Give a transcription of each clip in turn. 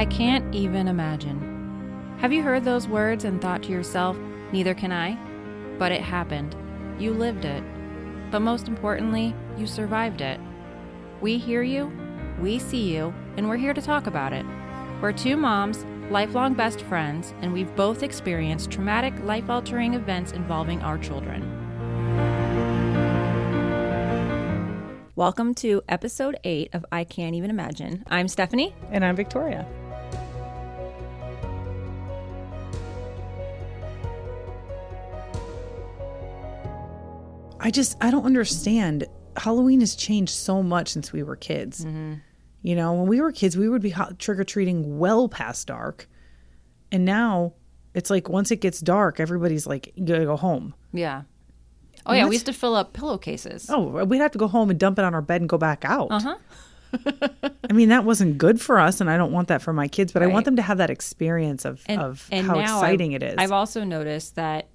I can't even imagine. Have you heard those words and thought to yourself, neither can I? But it happened. You lived it. But most importantly, you survived it. We hear you, we see you, and we're here to talk about it. We're two moms, lifelong best friends, and we've both experienced traumatic, life-altering events involving our children. Welcome to episode 8 of I Can't Even Imagine. I'm Stephanie. And I'm Victoria. I don't understand. Halloween has changed so much since we were kids. Mm-hmm. You know, when we were kids, we would be trick-or-treating well past dark. And now it's like once it gets dark, everybody's like, you gotta go home. Yeah. Oh, yeah. We used to fill up pillowcases. Oh, we'd have to go home and dump it on our bed and go back out. Uh-huh. I mean, that wasn't good for us, and I don't want that for my kids, but Right. I want them to have that experience of how exciting it is. I've also noticed that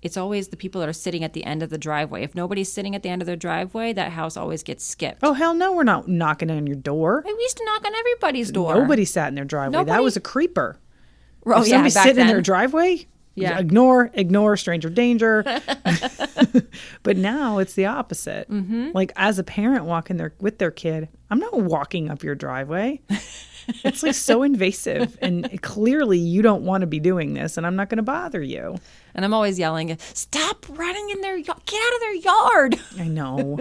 it's always the people that are sitting at the end of the driveway. If nobody's sitting at the end of their driveway, that house always gets skipped. Oh, hell no, we're not knocking on your door. We used to knock on everybody's door. Nobody sat in their driveway. That was a creeper. Oh, if somebody's back sitting then. in their driveway, ignore stranger danger. But now it's the opposite. Mm-hmm. Like as a parent walking there with their kid, I'm not walking up your driveway. It's like so invasive, and clearly you don't want to be doing this, and I'm not going to bother you. And I'm always yelling, stop running in their yard. Get out of their yard. I know.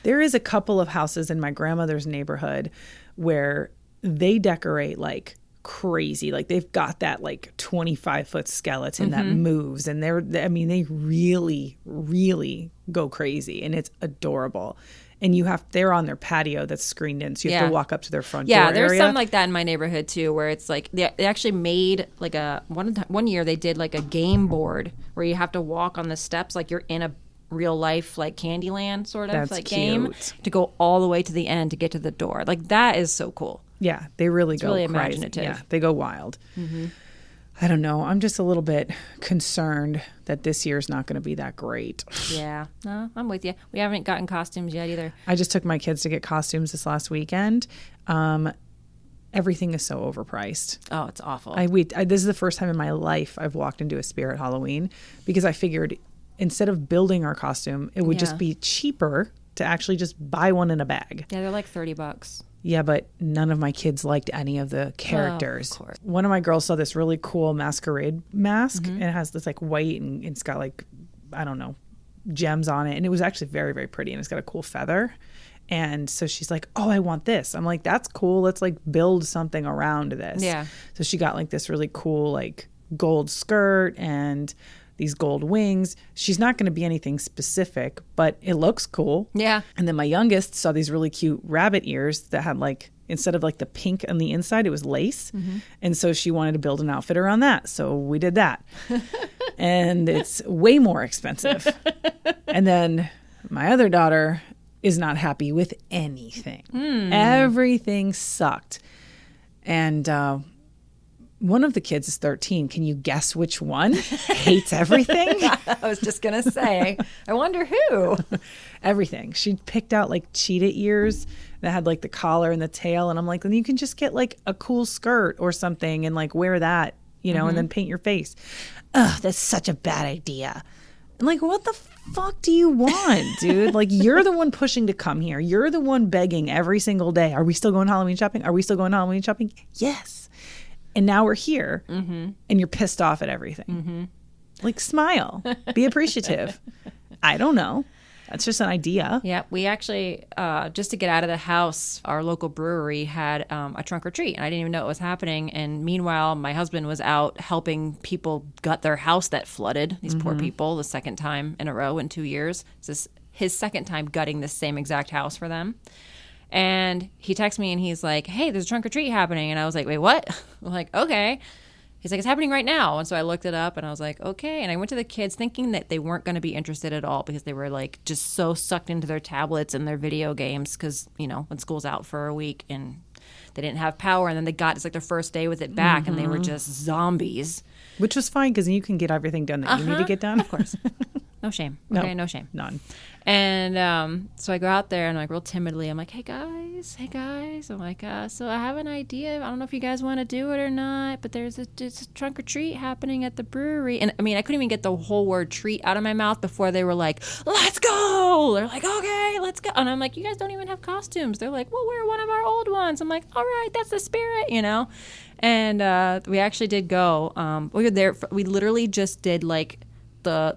There is a couple of houses in my grandmother's neighborhood where they decorate like crazy. Like they've got that like 25-foot skeleton that moves, and they really, really go crazy, and it's adorable. And they're on their patio that's screened in, so you have to walk up to their front door Yeah, there's area. some like that in my neighborhood too, where it's like they actually made like one year they did like a game board where you have to walk on the steps like you're in a real life like Candyland sort of That's like cute. game to go all the way to the end to get to the door. Like that is so cool. Yeah, they really go really crazy. Imaginative. Yeah, they go wild. Mm-hmm. I don't know. I'm just a little bit concerned that this year's not going to be that great. Yeah, no, I'm with you. We haven't gotten costumes yet either. I just took my kids to get costumes this last weekend. Everything is so overpriced. Oh, it's awful. This is the first time in my life I've walked into a Spirit Halloween because I figured instead of building our costume, it would just be cheaper to actually just buy one in a bag. Yeah, they're like $30. Yeah, but none of my kids liked any of the characters. Oh, of course. One of my girls saw this really cool masquerade mask, and it has this like white and it's got like, I don't know, gems on it. And it was actually very, very pretty, and it's got a cool feather. And so she's like, oh, I want this. I'm like, that's cool. Let's like build something around this. Yeah. So she got like this really cool like gold skirt and these gold wings. She's not going to be anything specific, but it looks cool. Yeah. And then my youngest saw these really cute rabbit ears that had like, instead of like the pink on the inside, it was lace. Mm-hmm. And so she wanted to build an outfit around that. So we did that. And it's way more expensive. And then my other daughter is not happy with anything. Everything sucked. And one of the kids is 13. Can you guess which one hates everything? I was just going to say, I wonder who. Everything. She picked out like cheetah ears that had like the collar and the tail. And I'm like, then you can just get like a cool skirt or something and like wear that, you know, and then paint your face. Ugh, that's such a bad idea. I'm like, what the fuck do you want, dude? Like, you're the one pushing to come here. You're the one begging every single day. Are we still going Halloween shopping? Are we still going Halloween shopping? Yes. And now we're here, and you're pissed off at everything. Like, smile. Be appreciative. I don't know. That's just an idea. Yeah, we actually, just to get out of the house, our local brewery had a trunk or treat, and I didn't even know it was happening. And meanwhile, my husband was out helping people gut their house that flooded, these poor people, the second time in a row in 2 years. This is his second time gutting the same exact house for them. And he texts me and he's like, hey, there's a trunk or treat happening. And I was like, wait, what? I'm like, okay. He's like, it's happening right now. And so I looked it up and I was like, okay. And I went to the kids thinking that they weren't going to be interested at all because they were like just so sucked into their tablets and their video games because, you know, when school's out for a week and they didn't have power. And then they got, it's like their first day with it back and they were just zombies. Which was fine because you can get everything done that you need to get done. Of course. No shame. No. Okay, no shame. None. And so I go out there and like real timidly, I'm like, hey guys. I'm like, so I have an idea. I don't know if you guys want to do it or not, but there's a trunk or treat happening at the brewery. And I mean, I couldn't even get the whole word treat out of my mouth before they were like, let's go. They're like, okay, let's go. And I'm like, you guys don't even have costumes. They're like, well, we're one of our old ones. I'm like, all right, that's the spirit, you know? And we actually did go. We were there. We literally just did like the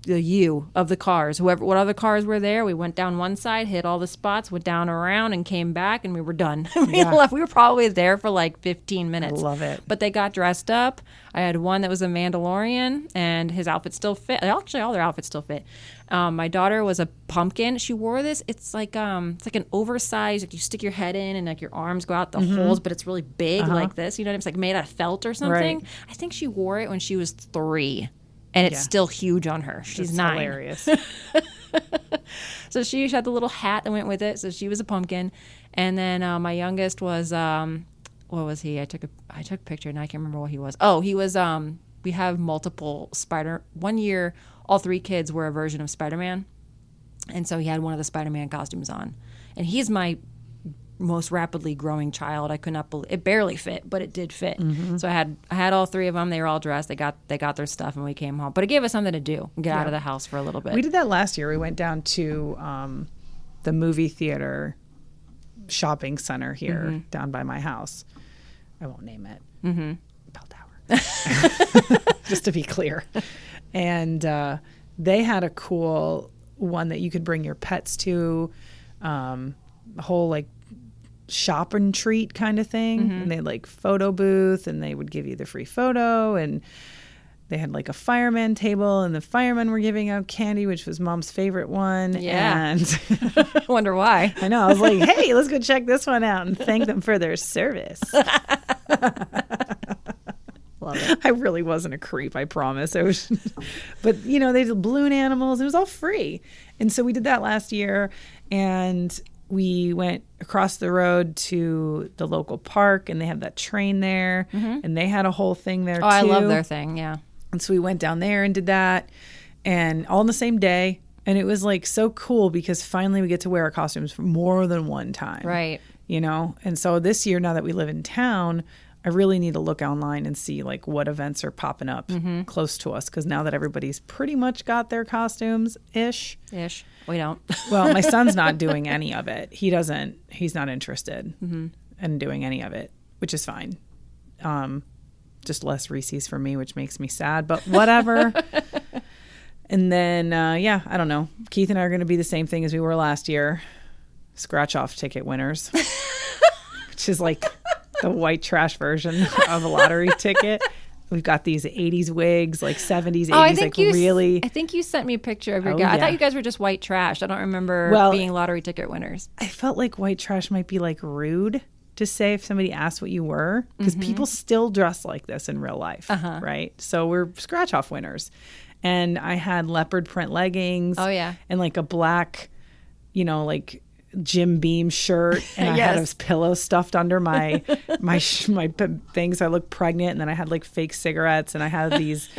U of the cars. What other cars were there? We went down one side, hit all the spots, went down around, and came back, and we were done. We left. We were probably there for like 15 minutes. I love it. But they got dressed up. I had one that was a Mandalorian, and his outfit still fit. Actually, all their outfits still fit. My daughter was a pumpkin. She wore this. It's like an oversized. Like you stick your head in, and like your arms go out the holes, but it's really big, like this. You know what I mean? It's like made out of felt or something. Right. I think she wore it when she was 3. And it's still huge on her. She's That's 9. hilarious. So she had the little hat that went with it. So she was a pumpkin. And then my youngest was, what was he? I took a picture and I can't remember what he was. Oh, he was, we have multiple one year, all 3 kids were a version of Spider-Man. And so he had one of the Spider-Man costumes on. And he's my most rapidly growing child. I could not believe it. Barely fit, but it did fit. So I had all 3 of them. They were all dressed. They got their stuff, and we came home. But it gave us something to do. Get out of the house for a little bit. We did that last year. We went down to the movie theater shopping center here down by my house. I won't name it. Bell Tower. Just to be clear. And they had a cool one that you could bring your pets to. A whole like shop and treat kind of thing. And they had like photo booth, and they would give you the free photo, and they had like a fireman table, and the firemen were giving out candy, which was Mom's favorite one. And I wonder why. I know. I was like, hey, let's go check this one out and thank them for their service. Love it. I really wasn't a creep, I promise. I was, but you know, they did balloon animals. It was all free. And so we did that last year, and we went across the road to the local park, and they have that train there, and they had a whole thing there too. I love their thing, yeah. And so we went down there and did that, and all in the same day. And it was like so cool because finally we get to wear our costumes for more than one time. Right. You know? And so this year, now that we live in town, I really need to look online and see like what events are popping up close to us. Because now that everybody's pretty much got their costumes ish. We don't. Well, my son's not doing any of it. He's not interested in doing any of it, which is fine. Just less Reese's for me, which makes me sad, but whatever. And then, I don't know. Keith and I are going to be the same thing as we were last year. Scratch off ticket winners, which is like the white trash version of a lottery ticket. We've got these 80s wigs, like 70s, 80s, really. I think you sent me a picture of your guy. Yeah. I thought you guys were just white trash. I don't remember being lottery ticket winners. I felt like white trash might be like rude to say if somebody asked what you were, because people still dress like this in real life, right? So we're scratch off winners. And I had leopard print leggings. Oh, yeah. And like a black, you know, like Jim Beam shirt, and I had a pillow stuffed under my things. So I looked pregnant, and then I had like fake cigarettes, and I had these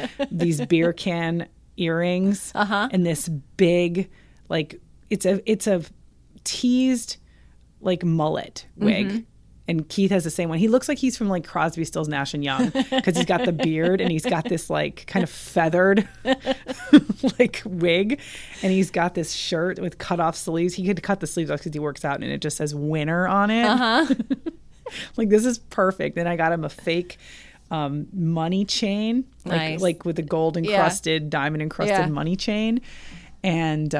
beer can earrings, and this big like it's a teased like mullet wig. And Keith has the same one. He looks like he's from like Crosby, Stills, Nash and Young, because he's got the beard and he's got this like kind of feathered like wig, and he's got this shirt with cut off sleeves. He could cut the sleeves off because he works out, and it just says winner on it. Like, this is perfect. Then I got him a fake money chain, like with a gold encrusted, diamond encrusted money chain, and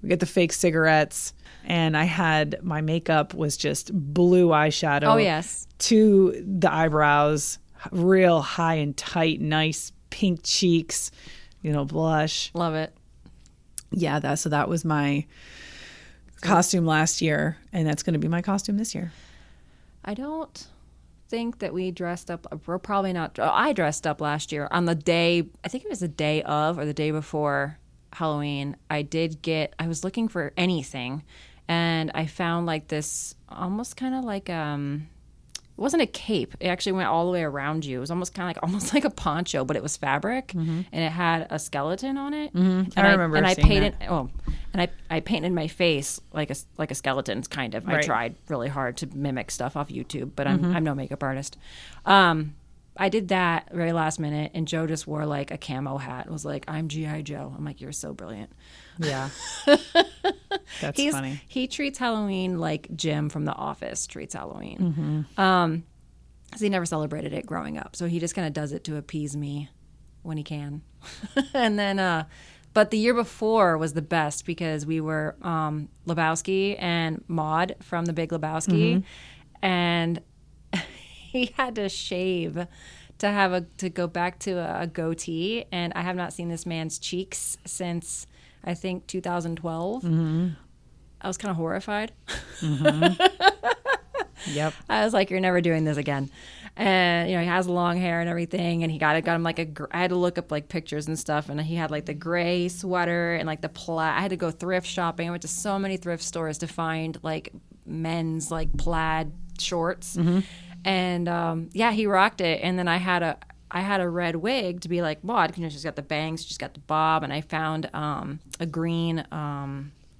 we get the fake cigarettes. And I had, my makeup was just blue eyeshadow. Oh, yes. To the eyebrows, real high and tight, nice pink cheeks, you know, blush. Love it. Yeah, so that was my costume last year, and that's going to be my costume this year. I don't think that we dressed up. We're probably not. I dressed up last year on the day, I think it was the day of or the day before Halloween. I was looking for anything. And I found like this almost kind of like wasn't a cape. It actually went all the way around you. It was almost kind of like almost like a poncho, but it was fabric, and it had a skeleton on it. And I remember and I seeing painted. that. Oh, and I painted my face like a skeleton, kind of. I Right. tried really hard to mimic stuff off YouTube, but I'm no makeup artist. I did that very last minute, and Joe just wore like a camo hat. It was like, I'm G.I. Joe. I'm like, you're so brilliant. Yeah. That's funny. He treats Halloween like Jim from The Office treats Halloween. 'Cause he never celebrated it growing up. So he just kind of does it to appease me when he can. And then, but the year before was the best because we were Lebowski and Maude from The Big Lebowski. And he had to shave to go back to a goatee, and I have not seen this man's cheeks since I think 2012. I was kind of horrified. Yep. I was like, "You're never doing this again." And he has long hair and everything, and he got him like I had to look up like pictures and stuff, and he had like the gray sweater and like the plaid. I had to go thrift shopping. I went to so many thrift stores to find like men's like plaid shorts. And he rocked it. And then I had a red wig to be like Maud, she's got the bangs, she's got the bob, and I found a green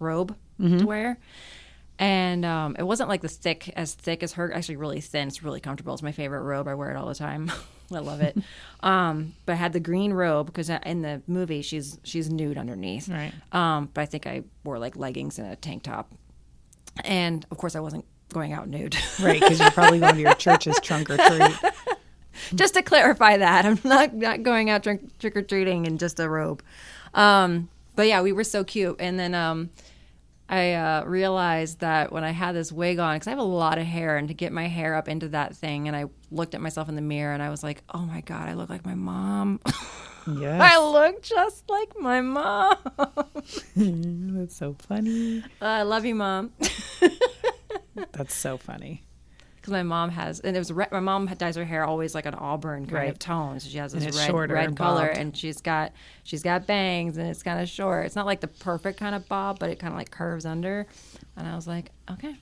robe to wear. And it wasn't like as thick as her, actually really thin. It's really comfortable. It's my favorite robe. I wear it all the time. I love it. But I had the green robe because in the movie she's nude underneath. Right. But I think I wore like leggings and a tank top. And of course I wasn't going out nude. Right, because you're probably going to your church's trunk or treat. Just to clarify that, I'm not going out trick or treating in just a robe. But yeah, we were so cute. And then I realized that when I had this wig on, because I have a lot of hair, and to get my hair up into that thing, and I looked at myself in the mirror, and I was like, oh my God, I look like my mom. Yes. I look just like my mom. That's so funny. I love you, Mom. That's so funny. Because my mom has, and it was my mom dyes her hair always like an auburn kind of tone, so she has this red color, and she's got bangs, and it's kind of short. It's not like the perfect kind of bob, but it kind of like curves under. And I was like, okay,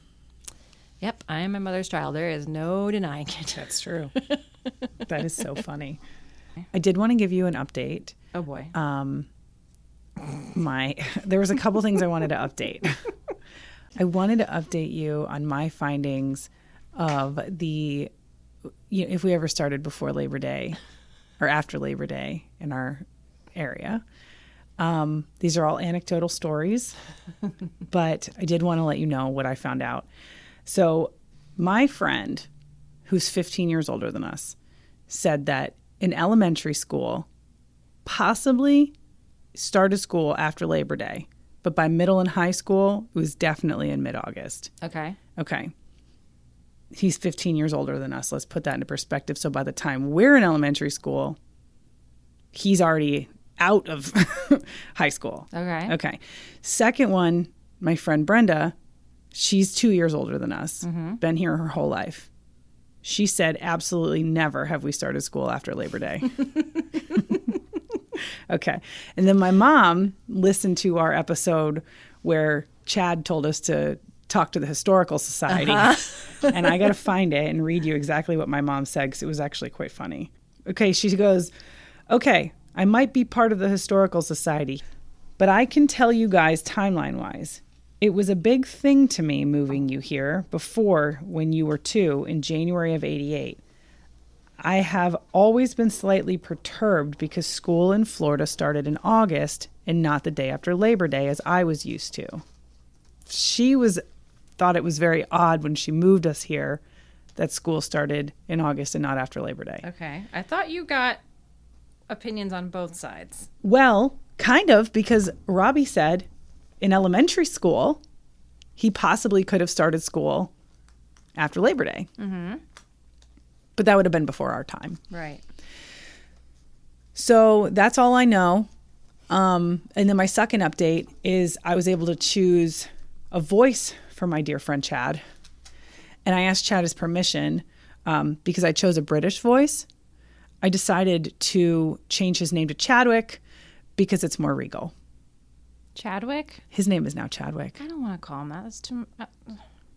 yep, I am my mother's child. There is no denying it. That's true. That is so funny. I did want to give you an update. Oh boy. There was a couple things I wanted to update. I wanted to update you on my findings of if we ever started before Labor Day or after Labor Day in our area. These are all anecdotal stories, but I did want to let you know what I found out. So my friend, who's 15 years older than us, said that in elementary school, possibly started school after Labor Day, but by middle and high school, it was definitely in mid-August. Okay. He's 15 years older than us. Let's put that into perspective. So by the time we're in elementary school, he's already out of high school. Okay. Second one, my friend Brenda, she's 2 years older than us, been here her whole life. She said, absolutely never have we started school after Labor Day. Okay. And then my mom listened to our episode where Chad told us to talk to the Historical Society. And I got to find it and read you exactly what my mom said, because it was actually quite funny. Okay. She goes, okay, I might be part of the Historical Society, but I can tell you guys timeline-wise, it was a big thing to me moving you here before when you were 2 in January of '88. I have always been slightly perturbed because school in Florida started in August and not the day after Labor Day as I was used to. She thought it was very odd when she moved us here that school started in August and not after Labor Day. Okay. I thought you got opinions on both sides. Well, kind of, because Robbie said in elementary school, he possibly could have started school after Labor Day. But that would have been before our time. Right. So that's all I know. And then my second update is I was able to choose a voice for my dear friend Chad. And I asked Chad his permission because I chose a British voice. I decided to change his name to Chadwick because it's more regal. Chadwick? His name is now Chadwick. I don't want to call him that. That's too...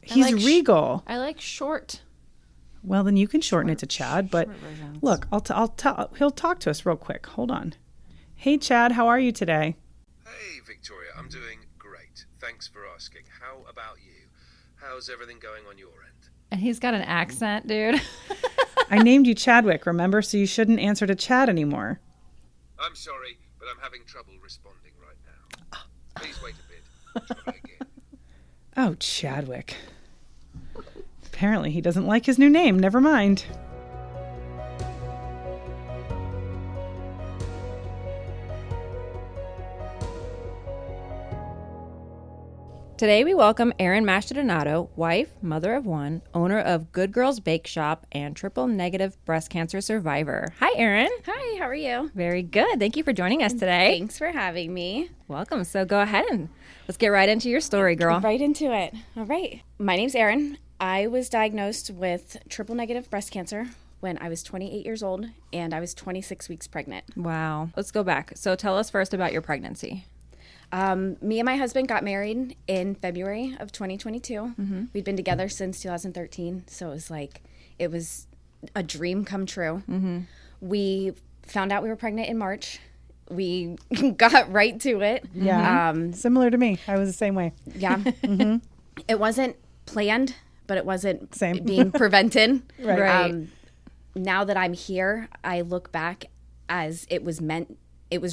He's regal. I like short. Well, then you can shorten it to Chad. But versions. look, he'll talk to us real quick. Hold on. Hey, Chad, how are you today? Hey, Victoria, I'm doing great. Thanks for asking. How about you? How's everything going on your end? And he's got an accent, dude. I named you Chadwick, remember? So you shouldn't answer to Chad anymore. I'm sorry, but I'm having trouble responding right now. Please wait a bit. Try again. Oh, Chadwick. Apparently he doesn't like his new name. Never mind. Today we welcome Erin Mastrodonado, wife, mother of one, owner of Good Girls Bake Shop, and triple-negative breast cancer survivor. Hi, Erin. Hi, how are you? Very good. Thank you for joining us today. Thanks for having me. Welcome. So go ahead and let's get right into your story, girl. Right into it. All right. My name's Erin. I was diagnosed with triple-negative breast cancer when I was 28 years old, and I was 26 weeks pregnant. Wow. Let's go back. So tell us first about your pregnancy. Me and my husband got married in February of 2022. Mm-hmm. We'd been together since 2013, so it was a dream come true. Mm-hmm. We found out we were pregnant in March. We got right to it. Yeah, similar to me. I was the same way. Yeah. Mm-hmm. It wasn't planned, but it wasn't Same. being prevented. Right. Now that I'm here, I look back as it was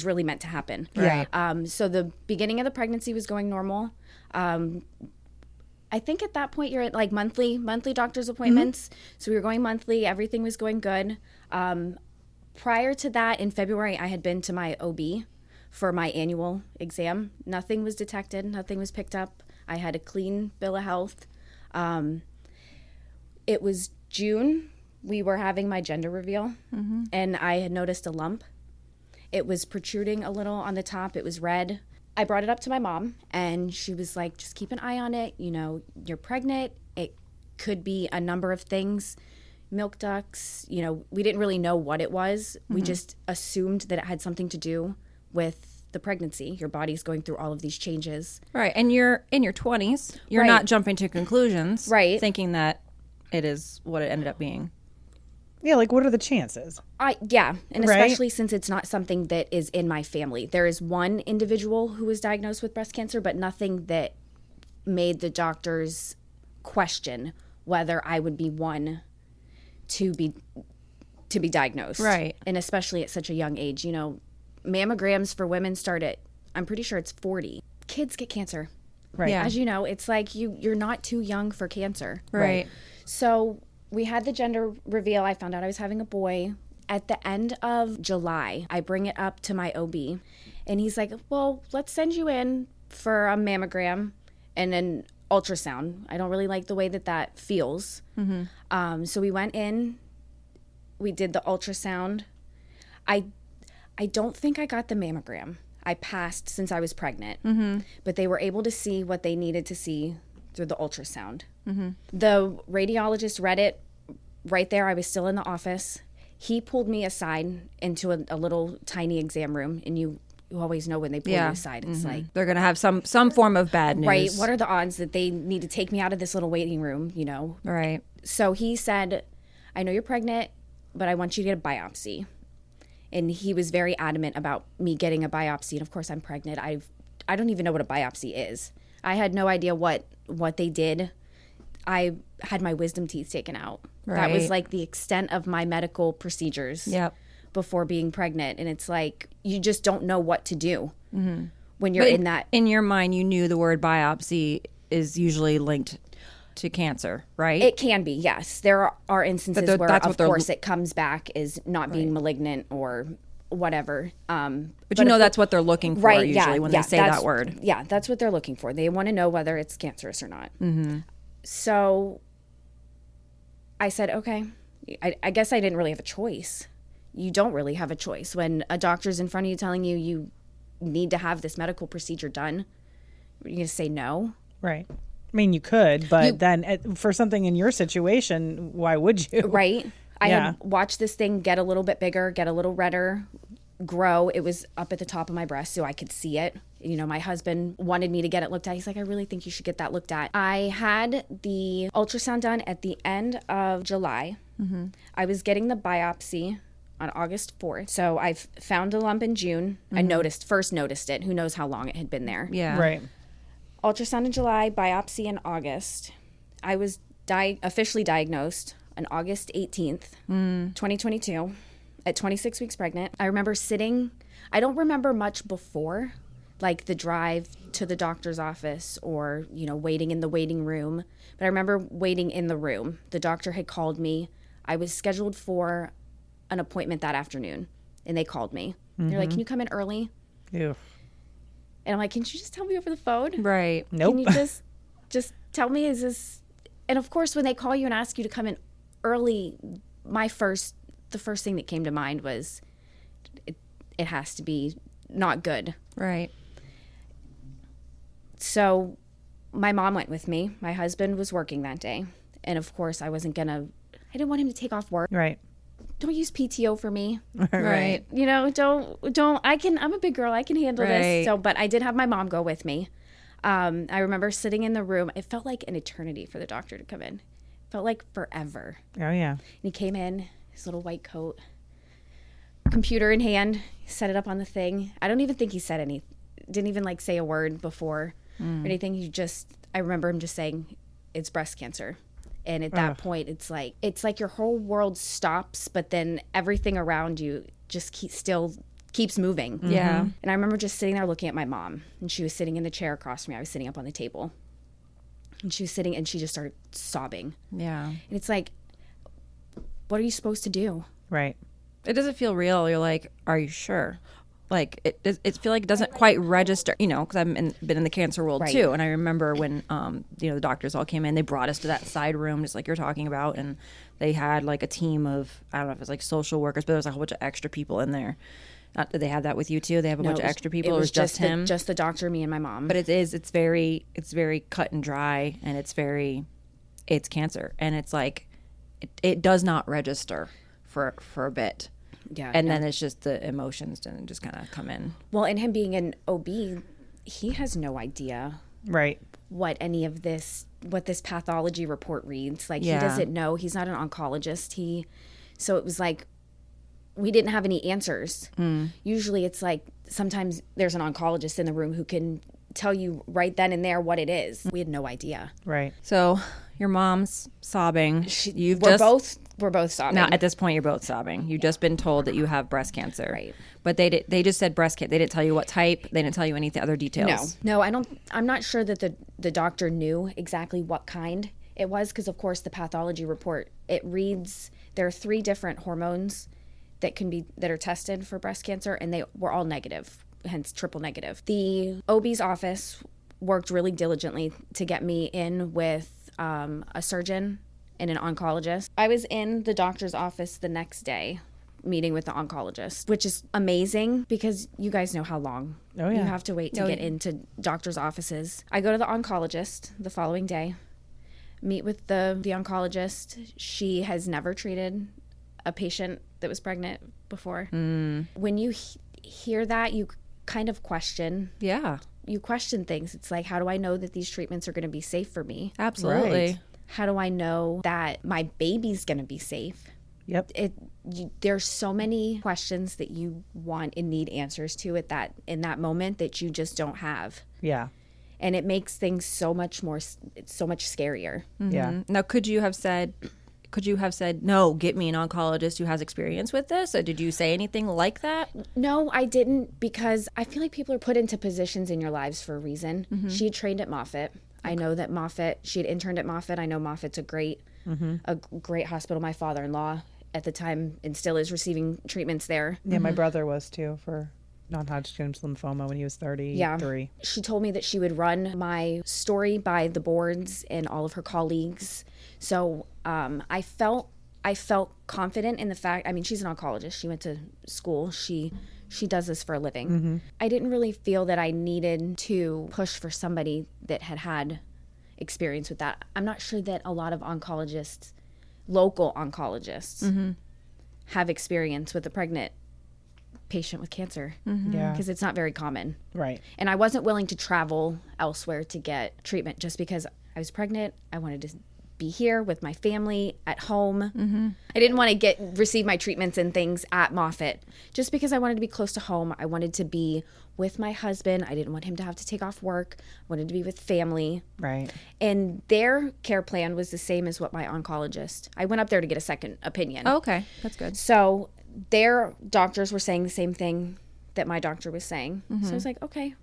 really meant to happen. Right. So the beginning of the pregnancy was going normal. I think at that point you're at like monthly doctor's appointments. Mm-hmm. So we were going monthly. Everything was going good. Prior to that, in February, I had been to my OB for my annual exam. Nothing was detected. Nothing was picked up. I had a clean bill of health. It was June. We were having my gender reveal, mm-hmm. and I had noticed a lump. It was protruding a little on the top. It was red. I brought it up to my mom, and she was like, just keep an eye on it. You know, you're pregnant. It could be a number of things. Milk ducts, you know, we didn't really know what it was. Mm-hmm. We just assumed that it had something to do with the pregnancy. Your body's going through all of these changes. Right. And you're in your 20s. You're Right. not jumping to conclusions. Right. Thinking that it is what it ended up being. Yeah, like what are the chances? Yeah, and Right. especially since it's not something that is in my family. There is one individual who was diagnosed with breast cancer, but nothing that made the doctors question whether I would be one to be diagnosed. Right. And especially at such a young age. You know, mammograms for women start at, I'm pretty sure it's 40. Kids get cancer. Right. Yeah. As you know, it's like you're not too young for cancer. Right. So we had the gender reveal. I found out I was having a boy. At the end of July, I bring it up to my OB, and he's like, well, let's send you in for a mammogram and an ultrasound. I don't really like the way that feels. Mm-hmm. So we went in. We did the ultrasound. I don't think I got the mammogram. I passed since I was pregnant, mm-hmm. but they were able to see what they needed to see through the ultrasound. Mm-hmm. The radiologist read it right there. I was still in the office. He pulled me aside into a little tiny exam room, and you always know when they pull you aside. It's Mm-hmm. like, They're going to have some form of bad news. right, what are the odds that they need to take me out of this little waiting room, you know? Right. So he said, I know you're pregnant, but I want you to get a biopsy. And he was very adamant about me getting a biopsy. And of course, I'm pregnant. I don't even know what a biopsy is. I had no idea what they did. I had my wisdom teeth taken out. Right. That was like the extent of my medical procedures before being pregnant. And it's like, you just don't know what to do when you're in that. In your mind, you knew the word biopsy is usually linked to cancer, right? It can be, yes. There are instances where, of course, it comes back as not being malignant or whatever. But you know that's what they're looking for usually when they say that word. Yeah, that's what they're looking for. They want to know whether it's cancerous or not. Mm-hmm. So I said, okay. I guess I didn't really have a choice. You don't really have a choice. When a doctor's in front of you telling you need to have this medical procedure done, you're going to say no? Right. I mean, you could, but then for something in your situation, why would you? Right. I had watched this thing get a little bit bigger, get a little redder, grow. It was up at the top of my breast, so I could see it. You know, my husband wanted me to get it looked at. He's like, I really think you should get that looked at. I had the ultrasound done at the end of July. Mm-hmm. I was getting the biopsy on August 4th. So I found a lump in June. Mm-hmm. I first noticed it. Who knows how long it had been there. Yeah. Right. Ultrasound in July, biopsy in August. I was officially diagnosed on August 18th, 2022, at 26 weeks pregnant. I remember I don't remember much before, like the drive to the doctor's office or, you know, waiting in the waiting room. But I remember waiting in the room. The doctor had called me. I was scheduled for an appointment that afternoon, and they called me. Mm-hmm. They're like, can you come in early? Ew. And I'm like, can you just tell me over the phone? Right. Nope. Can you just tell me, is this... And of course, when they call you and ask you to come in early, the first thing that came to mind was it has to be not good. Right. So my mom went with me. My husband was working that day. And of course, I didn't want him to take off work. Right. Don't use PTO for me. Right. You know, I'm a big girl. I can handle this. So, but I did have my mom go with me. I remember sitting in the room. It felt like an eternity for the doctor to come in. It felt like forever. Oh, yeah. And he came in, his little white coat, computer in hand, he set it up on the thing. I don't even think he said anything. Didn't even like say a word before or anything. I remember him just saying, it's breast cancer. And at that point, it's like your whole world stops, but then everything around you just keeps moving. Yeah. And I remember just sitting there looking at my mom, and she was sitting in the chair across from me. I was sitting up on the table, and she was sitting, and she just started sobbing. Yeah. And it's like, what are you supposed to do? Right. It doesn't feel real. You're like, are you sure? Like it feel like it doesn't quite register, you know, because I've been in the cancer world Right. too. And I remember when, you know, the doctors all came in, they brought us to that side room, just like you're talking about. And they had like a team of, I don't know if it's like social workers, but there was like a whole bunch of extra people in there. Did they have that with you too? They have a bunch of extra people, or was just him? Just the doctor, me and my mom. But it's very cut and dry, and it's cancer. And it's like, it does not register for a bit. Yeah. And then it's just the emotions and just kind of come in. Well, and him being an OB, he has no idea Right. what this pathology report reads. Like, Yeah. he doesn't know. He's not an oncologist. So it was like, we didn't have any answers. Usually it's like, sometimes there's an oncologist in the room who can tell you right then and there what it is. We had no idea. Right. So your mom's sobbing. We're both sobbing. Now, at this point, you're both sobbing. You've just been told that you have breast cancer. Right. But they just said breast cancer. They didn't tell you what type. They didn't tell you any other details. No, I'm not sure that the doctor knew exactly what kind it was, because of course the pathology report, it reads, there are 3 different hormones that are tested for breast cancer, and they were all negative, hence triple negative. The OB's office worked really diligently to get me in with a surgeon and an oncologist. I was in the doctor's office the next day meeting with the oncologist, which is amazing because you guys know how long you have to wait to get into doctor's offices. I go to the oncologist the following day, meet with the oncologist. She has never treated a patient that was pregnant before. When you hear that, you kind of question. Yeah. You question things. It's like, how do I know that these treatments are going to be safe for me? Absolutely. Right. How do I know that my baby's going to be safe? Yep. There's so many questions that you want and need answers to in that moment that you just don't have. Yeah. And it makes things so much scarier. Yeah. Now, could you have said, no, get me an oncologist who has experience with this? Or did you say anything like that? No, I didn't, because I feel like people are put into positions in your lives for a reason. She had trained at Moffitt. I know that she had interned at Moffitt. I know Moffitt's a great hospital. My father-in-law at the time and still is receiving treatments there. Yeah, my brother was too for non-Hodgkin's lymphoma when he was 33. Yeah. She told me that she would run my story by the boards and all of her colleagues. So I felt confident in the fact, I mean, she's an oncologist. She went to school. She does this for a living. I didn't really feel that I needed to push for somebody that had experience with that. I'm not sure that a lot of local oncologists, have experience with a pregnant patient with cancer Yeah. because it's not very common. Right. And I wasn't willing to travel elsewhere to get treatment just because I was pregnant. I wanted to be here with my family at home. I didn't want to receive my treatments and things at Moffitt just because I wanted to be close to home. I wanted to be with my husband. I didn't want him to have to take off work. I wanted to be with family. Right. And their care plan was the same as what my oncologist. I went up there to get a second opinion. Oh, okay. That's good. So their doctors were saying the same thing that my doctor was saying. So I was like, okay,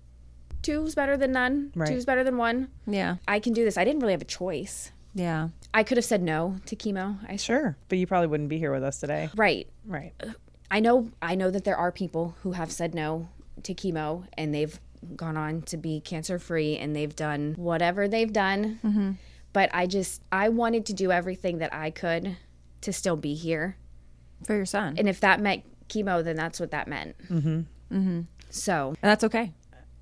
2's better than none. Right. 2's better than 1. Yeah. I can do this. I didn't really have a choice. Yeah. I could have said no to chemo. Sure. But you probably wouldn't be here with us today. Right. Right. I know that there are people who have said no to chemo and they've gone on to be cancer free and they've done whatever they've done. But I wanted to do everything that I could to still be here. For your son. And if that meant chemo, then that's what that meant. So And that's okay.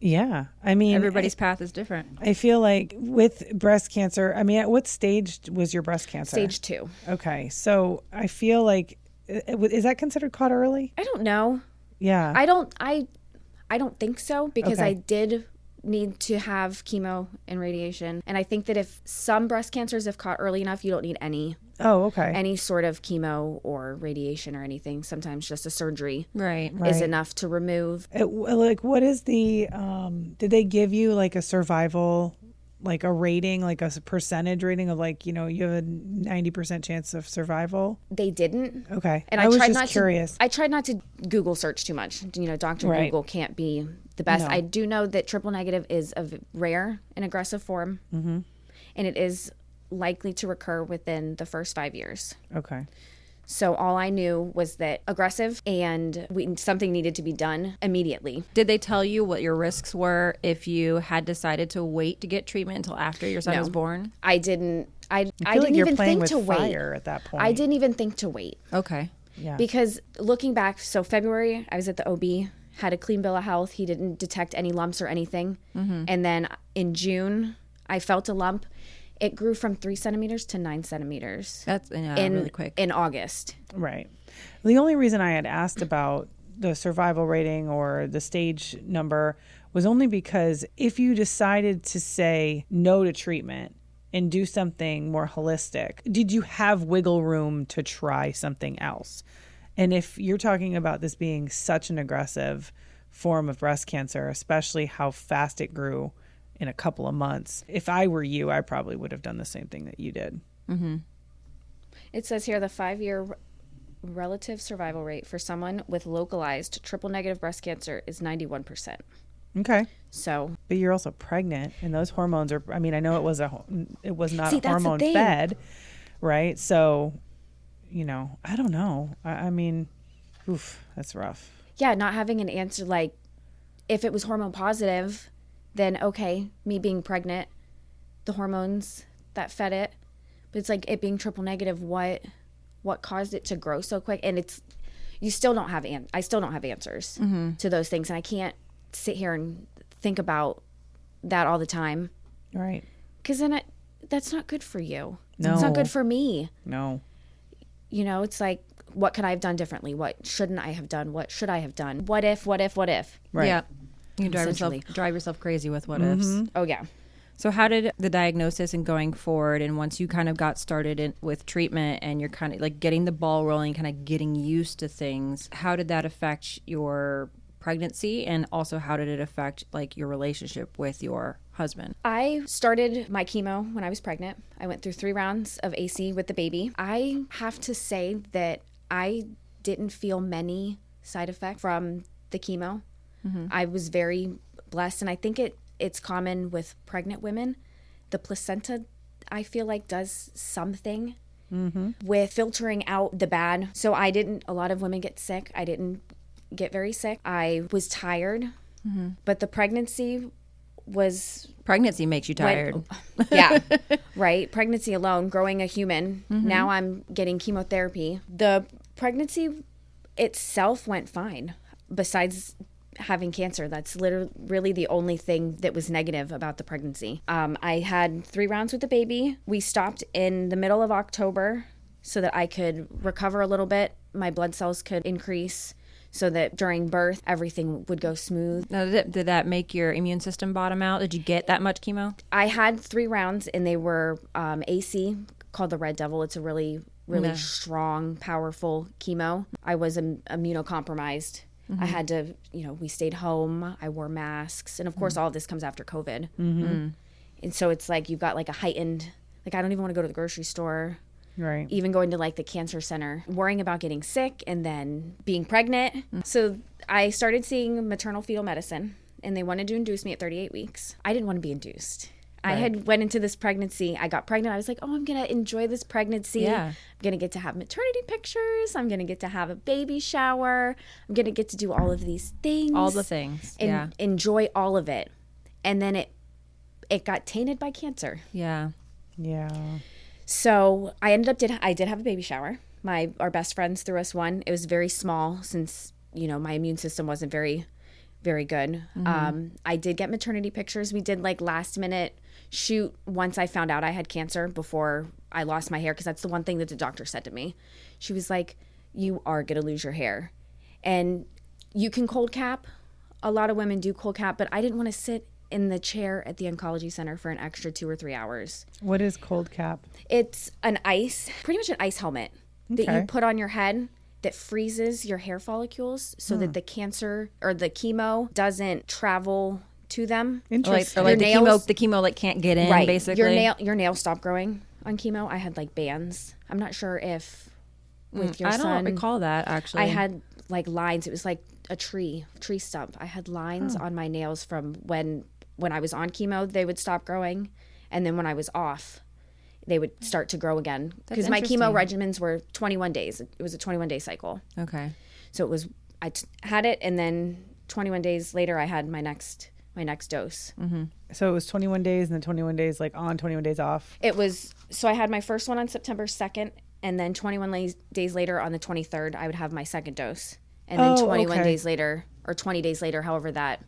Yeah. I mean, Everybody's path is different. I feel like with breast cancer, I mean, at what stage was your breast cancer? stage 2. Okay. So I feel like, is that considered caught early? I don't know. Yeah. I don't think so because Okay. I did need to have chemo and radiation. And I think that if some breast cancers, if caught early enough, you don't need any okay. any sort of chemo or radiation or anything. Sometimes just a surgery Right. is enough to remove. Like, what is the, did they give you like a survival, like a rating, like a percentage rating of like, you have a 90% chance of survival? They didn't. Okay. And I was tried just not curious. I tried not to Google search too much. Dr. Right. Google can't be the best. No. I do know that triple negative is a rare and aggressive form. And it is likely to recur within the first 5 years. Okay. So all I knew was that aggressive and something needed to be done immediately. Did they tell you what your risks were if you had decided to wait to get treatment until after your son No. was born? I didn't. I feel didn't like you're even playing think with to wait. fire at that point. I didn't even think to wait Okay. Yeah. because looking back, so February I was at the OB, had a clean bill of health. He didn't detect any lumps or anything. And then in June, I felt a lump. It grew from 3 centimeters to 9 centimeters. That's really quick. In August. Right. The only reason I had asked about the survival rating or the stage number was only because if you decided to say no to treatment and do something more holistic, did you have wiggle room to try something else? And if you're talking about this being such an aggressive form of breast cancer, especially how fast it grew in a couple of months, if I were you, I probably would have done the same thing that you did. It says here the 5-year relative survival rate for someone with localized triple negative breast cancer is 91%. Okay. So But you're also pregnant, and those hormones are, I mean, I know it was not See, that's the hormone thing. fed, right? So, I don't know. I mean, oof, that's rough. yeah, not having an answer, like if it was hormone positive, then okay, me being pregnant, the hormones that fed it. But it's like it being triple negative, what caused it to grow so quick? And I still don't have answers to those things. And I can't sit here and think about that all the time. Right. Because then that's not good for you. No. It's not good for me. No. It's like, what could I have done differently? What shouldn't I have done? What should I have done? What if? Right. Yeah. You can Essentially. drive yourself crazy with what ifs. Oh, yeah. So how did the diagnosis and going forward, and once you kind of got started with treatment and you're kind of like getting the ball rolling, kind of getting used to things, how did that affect your pregnancy? And also how did it affect like your relationship with your husband? I started my chemo when I was pregnant. I went through 3 rounds of AC with the baby. I have to say that I didn't feel many side effects from the chemo. I was very blessed, and I think it's common with pregnant women. The placenta, I feel like, does something with filtering out the bad. So a lot of women get sick. I didn't get very sick. I was tired, but the pregnancy Pregnancy makes you tired. yeah, right. Pregnancy alone, growing a human. Now I'm getting chemotherapy. The pregnancy itself went fine, besides having cancer. That's really the only thing that was negative about the pregnancy. I had 3 rounds with the baby. We stopped in the middle of October so that I could recover a little bit. My blood cells could increase so that during birth, everything would go smooth. Now, did that make your immune system bottom out? Did you get that much chemo? I had 3 rounds, and they were AC, called the Red Devil. It's a really strong, powerful chemo. I was immunocompromised. I had to, we stayed home. I wore masks. And of course, all of this comes after COVID. And so it's like you've got like a heightened, like I don't even want to go to the grocery store. Right. Even going to like the cancer center, worrying about getting sick and then being pregnant. So I started seeing maternal fetal medicine, and they wanted to induce me at 38 weeks. I didn't want to be induced. Right. I had went into this pregnancy. I got pregnant. I was like, oh, I'm going to enjoy this pregnancy. Yeah. I'm going to get to have maternity pictures. I'm going to get to have a baby shower. I'm going to get to do all of these things. All the things. And enjoy all of it. And then it got tainted by cancer. Yeah. Yeah. So I I did have a baby shower. Our best friends threw us one. It was very small since, my immune system wasn't very, very good. I did get maternity pictures. We did like last minute shoot once I found out I had cancer before I lost my hair, because that's the one thing that the doctor said to me. She was like, you are going to lose your hair. And you can cold cap. A lot of women do cold cap, but I didn't want to sit in the chair at the oncology center for an extra 2 or 3 hours. What is cold cap? It's pretty much an ice helmet that you put on your head that freezes your hair follicles so that the cancer or the chemo doesn't travel to them. Interesting. Or like the nails, chemo like can't get in, right. basically. Your nails stop growing on chemo. I had like bands. I'm not sure if with your I son. don't recall that, actually. I had like lines. It was like a tree stump. I had lines on my nails from when I was on chemo, they would stop growing. And then when I was off, they would start to grow again. Because my chemo regimens were 21 days. It was a 21-day cycle. Okay. So it was, had it, and then 21 days later, I had my next dose. Mm-hmm. So it was 21 days and then 21 days like on, 21 days off? It was, so I had my first one on September 2nd, and then 21 days later on the 23rd, I would have my second dose. And then 21 days later, or 20 days later, however that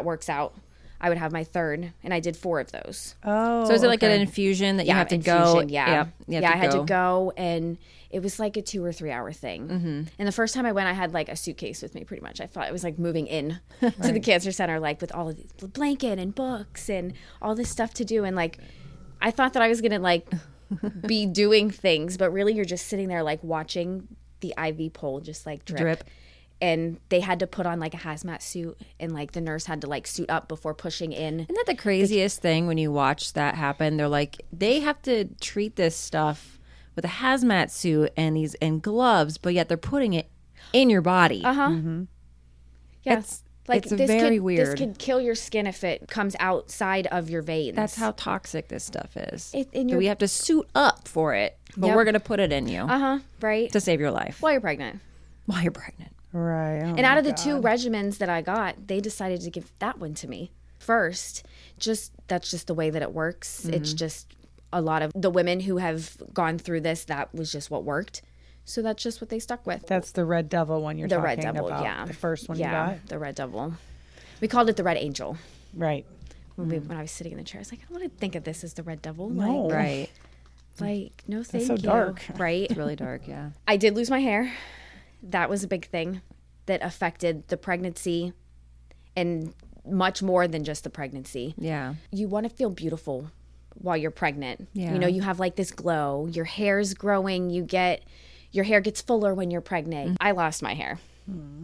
works out, I would have my third, and I did 4 of those. Oh, so is it like an infusion that you have to go? Yeah, I had to go, and it was like a 2 or 3 hour thing. Mm-hmm. And the first time I went, I had like a suitcase with me, pretty much. I thought it was like moving in to the cancer center, like with all of the blanket and books and all this stuff to do. And like, I thought that I was gonna like be doing things, but really, you're just sitting there like watching the IV pole just like drip. And they had to put on like a hazmat suit, and like the nurse had to like suit up before pushing in. Isn't that the craziest thing when you watch that happen? They're like, they have to treat this stuff with a hazmat suit and gloves, but yet they're putting it in your body. Mm-hmm. Yeah, like it's very weird. This could kill your skin if it comes outside of your veins. That's how toxic this stuff is. So we have to suit up for it, but we're going to put it in you. Right. To save your life. While you're pregnant. Right. Oh, and out of the 2 regimens that I got, they decided to give that one to me first. That's just the way that it works. Mm-hmm. It's just a lot of the women who have gone through this, that was just what worked. So that's just what they stuck with. That's the Red Devil one you're talking about. The Red Devil, yeah. The first one you got? Yeah, the Red Devil. We called it the Red Angel. Right. When I was sitting in the chair, I was like, I don't want to think of this as the Red Devil. No. Like, Right. Like, no thank so you. dark. Right? It's really dark, yeah. I did lose my hair. That was a big thing that affected the pregnancy, and much more than just the pregnancy. Yeah. You want to feel beautiful while you're pregnant. Yeah. You have like this glow. Your hair's growing. Your hair gets fuller when you're pregnant. Mm-hmm. I lost my hair.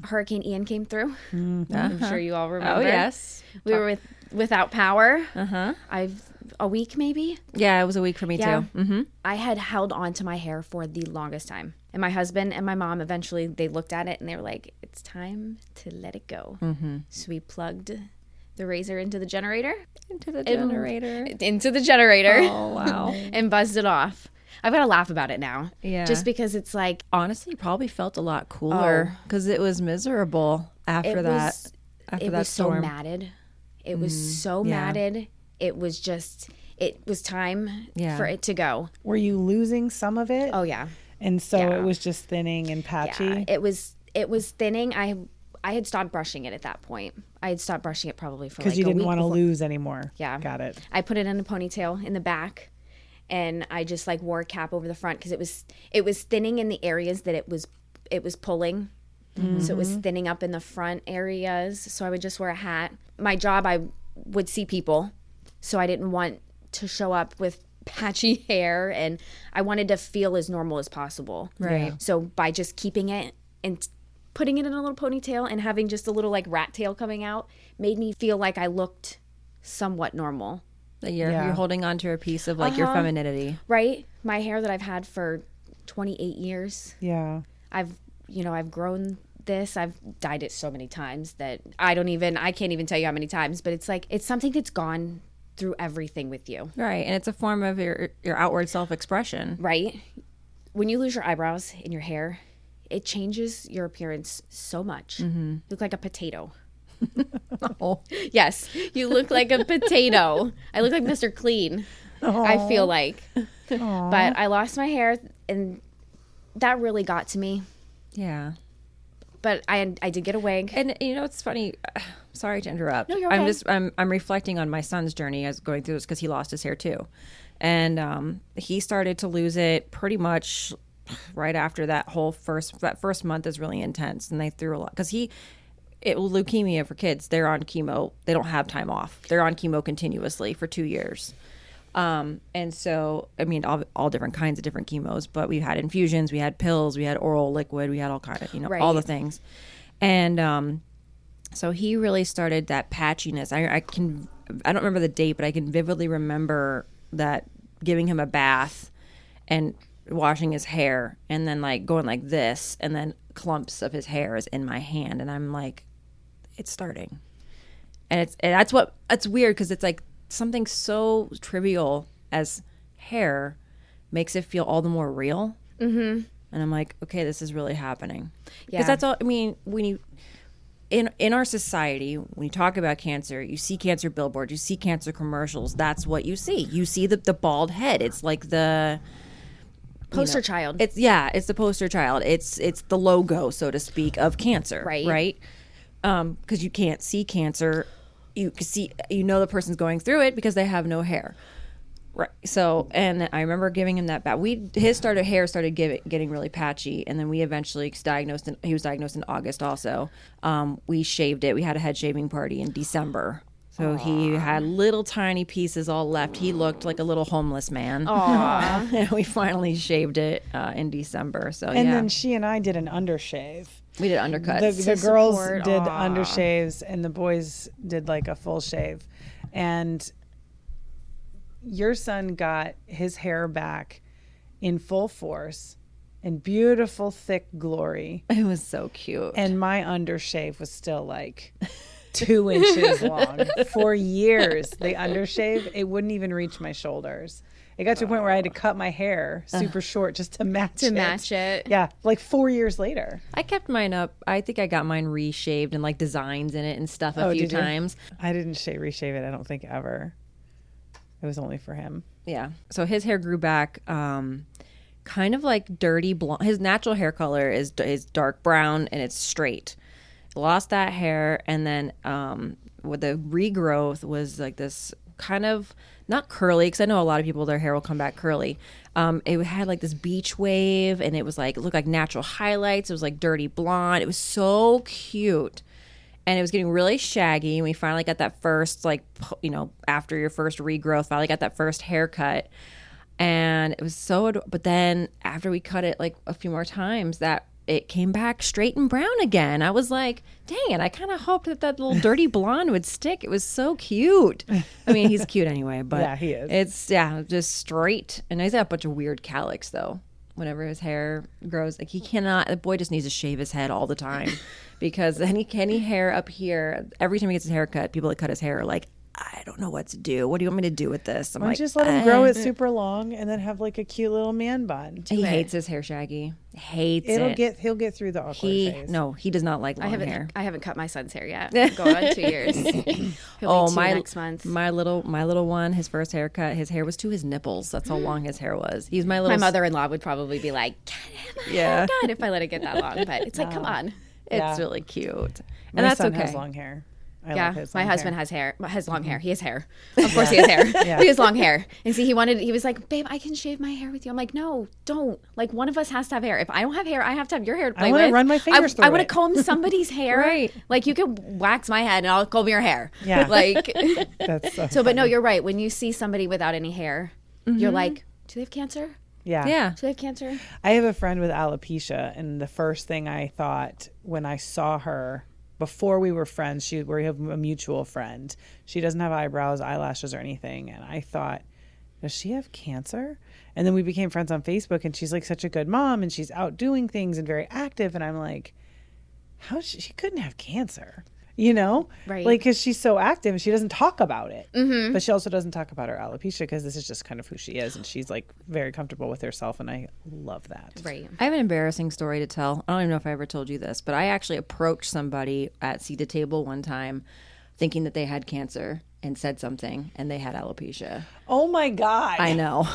Hurricane Ian came through. Mm-hmm. I'm sure you all remember. Oh, yes. We were without power. Uh-huh. A week maybe. Yeah, it was a week for me too. Mm-hmm. I had held on to my hair for the longest time. And my husband and my mom, eventually they looked at it and they were like, it's time to let it go. Mm-hmm. So we plugged the razor into the generator. Into the generator. Oh, wow. And buzzed it off. I've got to laugh about it now. Yeah. Just because it's like. Honestly, you probably felt a lot cooler because it was miserable after that. It was so matted. It was so matted. It was time for it to go. Were you losing some of it? Oh, yeah. And so it was just thinning and patchy? Yeah, it was thinning. I had stopped brushing it at that point. I had stopped brushing it probably for like a week. Because you didn't want to lose anymore. Yeah. Got it. I put it in a ponytail in the back, and I just like wore a cap over the front because it was thinning in the areas that it was pulling. So it was thinning up in the front areas. So I would just wear a hat. My job, I would see people. So I didn't want to show up with patchy hair, and I wanted to feel as normal as possible. Right. So by just keeping it and putting it in a little ponytail and having just a little like rat tail coming out made me feel like I looked somewhat normal. That you're holding on to a piece of like your femininity. Right? My hair that I've had for 28 years. Yeah. I've grown this. I've dyed it so many times that I can't even tell you how many times, but it's like, it's something that's gone through everything with you. Right. And it's a form of your outward self-expression. Right? When you lose your eyebrows and your hair, it changes your appearance so much. You look like a potato. Oh. Yes, you look like a potato. I look like Mr. Clean. I feel like. But I lost my hair, and that really got to me. Yeah. But I did get a wig. And it's funny. Sorry to interrupt. No, you're okay. I'm reflecting on my son's journey as going through this because he lost his hair too, and he started to lose it pretty much right after that first month is really intense, and they threw a lot because leukemia for kids. They're on chemo. They don't have time off. They're on chemo continuously for 2 years. And so, I mean, all different kinds of different chemos, but we had infusions, we had pills, we had oral liquid, we had all kind of, right. all the things. And, so he really started that patchiness. I don't remember the date, but I can vividly remember that giving him a bath and washing his hair and then like going like this, and then clumps of his hair is in my hand. And I'm like, it's starting. And it's weird because it's like, something so trivial as hair makes it feel all the more real. And I'm like, okay, this is really happening. Because that's all. I mean, when you in our society, when you talk about cancer, you see cancer billboards, you see cancer commercials. That's what you see. You see the bald head. It's like the Poster child. It's the poster child. It's the logo, so to speak, of cancer. Right. Because you can't see cancer. You can see, the person's going through it because they have no hair. Right. So, and I remember giving him that bath. His hair started getting really patchy, and then we eventually he was diagnosed in August also. We shaved it. We had a head shaving party in December. So he had little tiny pieces all left. He looked like a little homeless man. And we finally shaved it in December. So and then she and I did an undershave. We did undercuts. The girls did undershaves, and the boys did like a full shave. And your son got his hair back in full force, in beautiful, thick glory. It was so cute. And my undershave was still like 2 inches long. For years, the undershave, it wouldn't even reach my shoulders. It got to a point where I had to cut my hair super short just to match it. Yeah, like 4 years later. I kept mine up. I think I got mine reshaved and like designs in it and stuff a few times. I didn't reshave it, I don't think, ever. It was only for him. Yeah. So his hair grew back kind of like dirty blonde. His natural hair color is dark brown and it's straight. Lost that hair, and then with the regrowth was like this kind of not curly, because I know a lot of people, their hair will come back curly. It had like this beach wave, and it was like, it looked like natural highlights. It was like dirty blonde. It was so cute. And it was getting really shaggy. And we finally got that first, like, after your first regrowth, finally got that first haircut. And it was but then after we cut it like a few more times, that it came back straight and brown again. I was like, dang it, I kind of hoped that little dirty blonde would stick. It was so cute. I mean, he's cute anyway, but yeah, he is. It's just straight. And he's got a bunch of weird cowlicks though. Whenever his hair grows, like the boy just needs to shave his head all the time because any hair up here, every time he gets his hair cut, people that cut his hair are like, I don't know what to do. What do you want me to do with this? I'm like, just let him grow it super long and then have like a cute little man bun. He hates his hair shaggy. Hates it. He'll get through the awkward phase. No, he does not like long hair. I haven't cut my son's hair yet. Going on 2 years. He'll be 2 next month. My little one, his first haircut, his hair was to his nipples. That's how long his hair was. He's my mother-in-law would probably be like, get him a haircut if I let it get that long. But it's like, come on. It's really cute. And My that's son okay. has long hair. I Yeah, love his my long husband hair. has long hair. He has hair. Of course he has hair. Yeah. He has long hair. And see, he was like, babe, I can shave my hair with you. I'm like, no, don't. Like, one of us has to have hair. If I don't have hair, I have to have your hair to play I with. want to run my fingers through I want to it. comb somebody's hair. Right. Like, you can wax my head and I'll comb your hair. Yeah. Like, That's so, but no, you're right. When you see somebody without any hair, you're like, do they have cancer? yeah. Yeah. Do they have cancer? I have a friend with alopecia, and the first thing I thought when I saw her before we were friends, we have a mutual friend. She doesn't have eyebrows, eyelashes, or anything, and I thought, does she have cancer? And then we became friends on Facebook, and she's like such a good mom, and she's out doing things and very active, and I'm like, she couldn't have cancer, you know? Right. Like, because she's so active and she doesn't talk about it. Mm-hmm. But she also doesn't talk about her alopecia because this is just kind of who she is, and she's like very comfortable with herself, and I love that. Right. I have an embarrassing story to tell. I don't even know if I ever told you this, but I actually approached somebody at seated table one time thinking that they had cancer and said something, and they had alopecia. Oh my God. I know.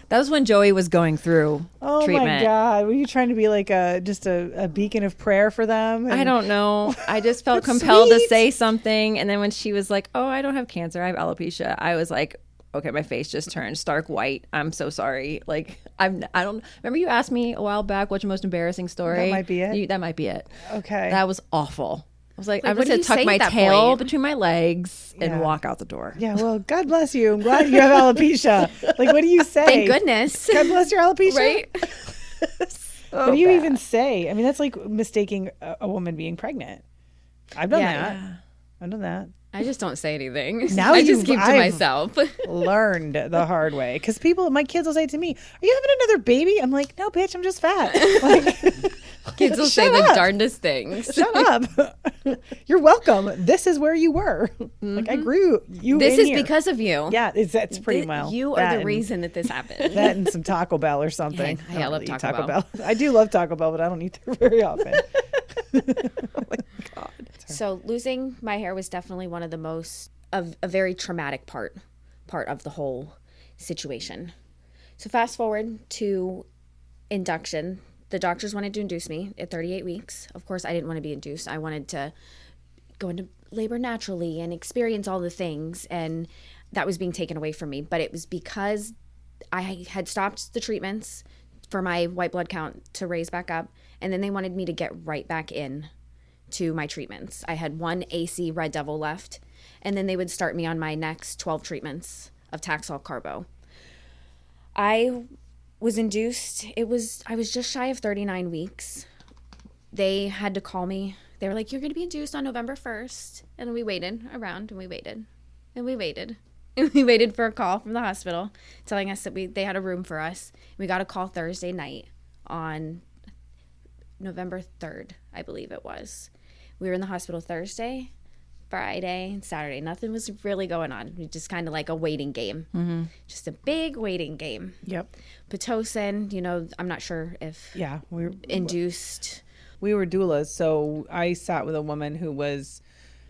That was when Joey was going through treatment. My God. Were you trying to be like just a beacon of prayer for them? I don't know. I just felt compelled sweet. to say something. And then when she was like, oh, I don't have cancer, I have alopecia, I was like, okay, my face just turned stark white. I'm so sorry. Like, I don't remember you asked me a while back what's your most embarrassing story? That might be it. That might be it. Okay. That was awful. I was like, I'm what just did going to you tuck say my at that tail point? between my legs and Yeah. walk out the door. Yeah, well, God bless you. I'm glad you have alopecia. Like, what do you say? Thank goodness. God bless your alopecia. Right? What do you even say? I mean, that's like mistaking a woman being pregnant. I've done that. I've done that. I just don't say anything. Now I just you've- keep to I've- myself. Learned the hard way. Because my kids will say to me, are you having another baby? I'm like, no, bitch, I'm just fat. Like, Kids will say shut the up. darndest things. Shut up. You're welcome. This is where you were. Like, I grew you This in is here. because of you. Yeah, that's pretty well. You that are the and- reason that this happened. That and some Taco Bell or something. Yeah, I don't love really eat Taco Bell. I do love Taco Bell, but I don't eat there very often. So losing my hair was definitely one of the most of a very traumatic part of the whole situation. So fast forward to induction. The doctors wanted to induce me at 38 weeks. Of course, I didn't want to be induced. I wanted to go into labor naturally and experience all the things, and that was being taken away from me. But it was because I had stopped the treatments for my white blood count to raise back up, and then they wanted me to get right back in to my treatments. I had one AC Red Devil left, and then they would start me on my next 12 treatments of Taxol Carbo. I was induced. I was just shy of 39 weeks. They had to call me. They were like, you're going to be induced on November 1st. And we waited around, and we waited, and we waited. And we waited for a call from the hospital telling us that they had a room for us. We got a call Thursday night on November 3rd, I believe it was. We were in the hospital Thursday, Friday, and Saturday. Nothing was really going on. We just kind of like a waiting game. Mm-hmm. Just a big waiting game. Yep. Pitocin, I'm not sure if Yeah. induced. We were doulas. So I sat with a woman who was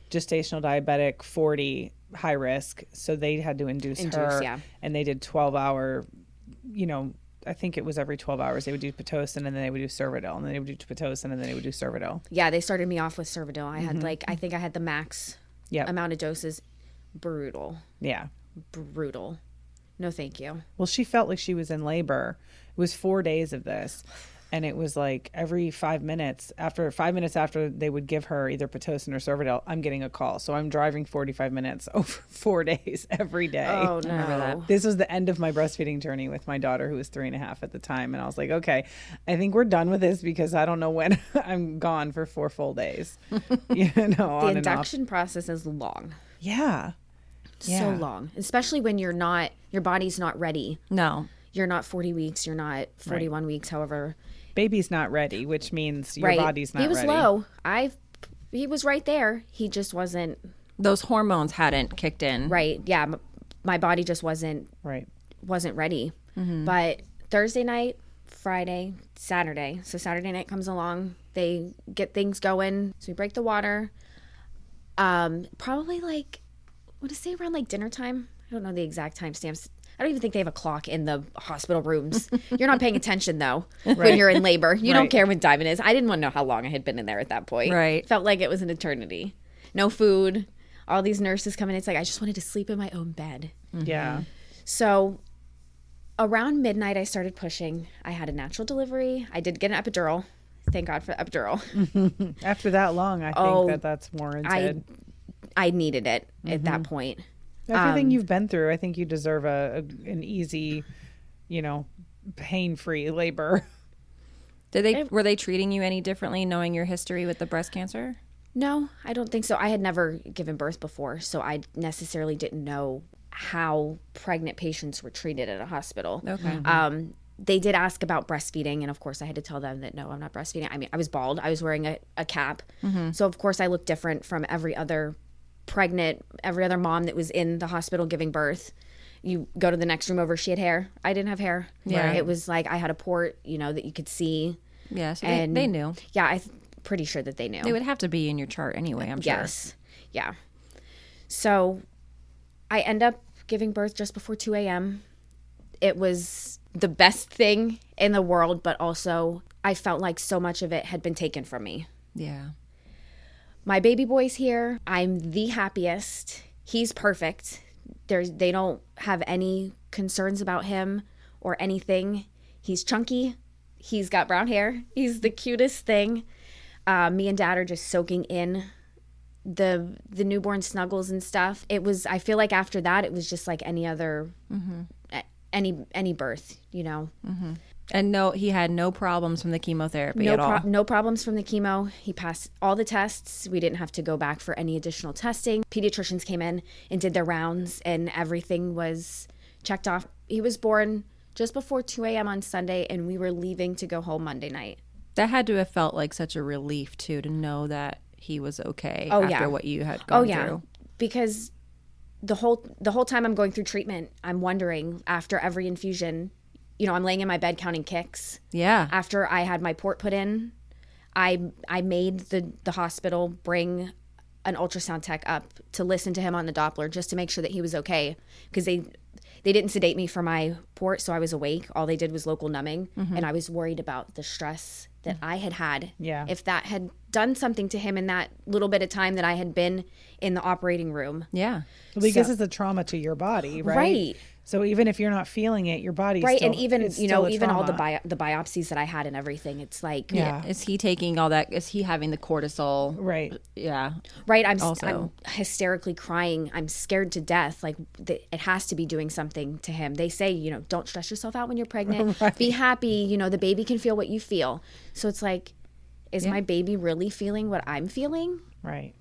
gestational diabetic, 40, high risk. So they had to induce her. Yeah. And they did 12-hour, I think it was every 12 hours. They would do Pitocin, and then they would do Cervidil, and then they would do Pitocin, and then they would do Cervidil. Yeah, they started me off with Cervidil. I had I think I had the max amount of doses. Brutal. Yeah. Brutal. No, thank you. Well, she felt like she was in labor. It was 4 days of this. And it was like every 5 minutes after they would give her either Pitocin or Cervidil, I'm getting a call. So I'm driving 45 minutes over 4 days every day. Oh, no. This was the end of my breastfeeding journey with my daughter, who was 3.5 at the time. And I was like, okay, I think we're done with this because I don't know when I'm gone for 4 full days. The induction process is long. Yeah. So long, especially when your body's not ready. No. You're not 40 weeks. You're not 41 weeks. However, Baby's not ready, which means your body's not ready. He was low. He was right there. He just wasn't Those hormones hadn't kicked in. right. Yeah, my body just wasn't ready. But Thursday night, Friday, Saturday. So Saturday night comes along. They get things going. So we break the water. Probably like, what to say around like dinner time. I don't know the exact timestamps. I don't even think they have a clock in the hospital rooms. You're not paying attention, though, when you're in labor. You don't care when diving is. I didn't want to know how long I had been in there at that point. Right. Felt like it was an eternity. no food. All these nurses come in. It's like, I just wanted to sleep in my own bed. Yeah. So around midnight, I started pushing. I had a natural delivery. I did get an epidural. Thank God for the epidural. After that long, I think that's warranted. I needed it at that point. Everything you've been through, I think you deserve an easy, pain-free labor. Were they treating you any differently knowing your history with the breast cancer? No, I don't think so. I had never given birth before, so I necessarily didn't know how pregnant patients were treated at a hospital. Okay. They did ask about breastfeeding, and of course I had to tell them that no, I'm not breastfeeding. I mean, I was bald. I was wearing a cap. So of course I looked different from every other mom that was in the hospital giving birth. You go to the next room over, she had hair. I didn't have hair. Yeah. It was like I had a port, that you could see. Yeah, so they knew. Yeah, I'm pretty sure that they knew. They would have to be in your chart anyway, I'm sure. Yes. Yeah. So I end up giving birth just before 2 a.m. It was the best thing in the world, but also I felt like so much of it had been taken from me. Yeah. My baby boy's here. I'm the happiest. He's perfect. They don't have any concerns about him or anything. He's chunky. He's got brown hair. He's the cutest thing. Me and Dad are just soaking in the newborn snuggles and stuff. I feel like after that, it was just like any other, any birth, And no, he had no problems from the chemotherapy at all. No problems from the chemo. He passed all the tests. We didn't have to go back for any additional testing. Pediatricians came in and did their rounds, and everything was checked off. He was born just before 2 a.m. on Sunday, and we were leaving to go home Monday night. That had to have felt like such a relief, too, to know that he was okay what you had gone through. Because the whole time I'm going through treatment, I'm wondering, after every infusion, I'm laying in my bed counting kicks. Yeah. After I had my port put in, I made the hospital bring an ultrasound tech up to listen to him on the Doppler just to make sure that he was okay, because they didn't sedate me for my port, so I was awake. All they did was local numbing, and I was worried about the stress that I had. Yeah. If that had done something to him in that little bit of time that I had been in the operating room. Yeah. Well, because it's a trauma to your body, right? Right. So even if you're not feeling it, your body's right, still, and even even all the trauma. the biopsies that I had and everything, it's like Is he taking all that? Is he having the cortisol? Right. Yeah. right. I'm Also. hysterically crying. I'm scared to death. Like it has to be doing something to him. They say don't stress yourself out when you're pregnant. Right. Be happy. The baby can feel what you feel. So it's like, is my baby really feeling what I'm feeling? Right.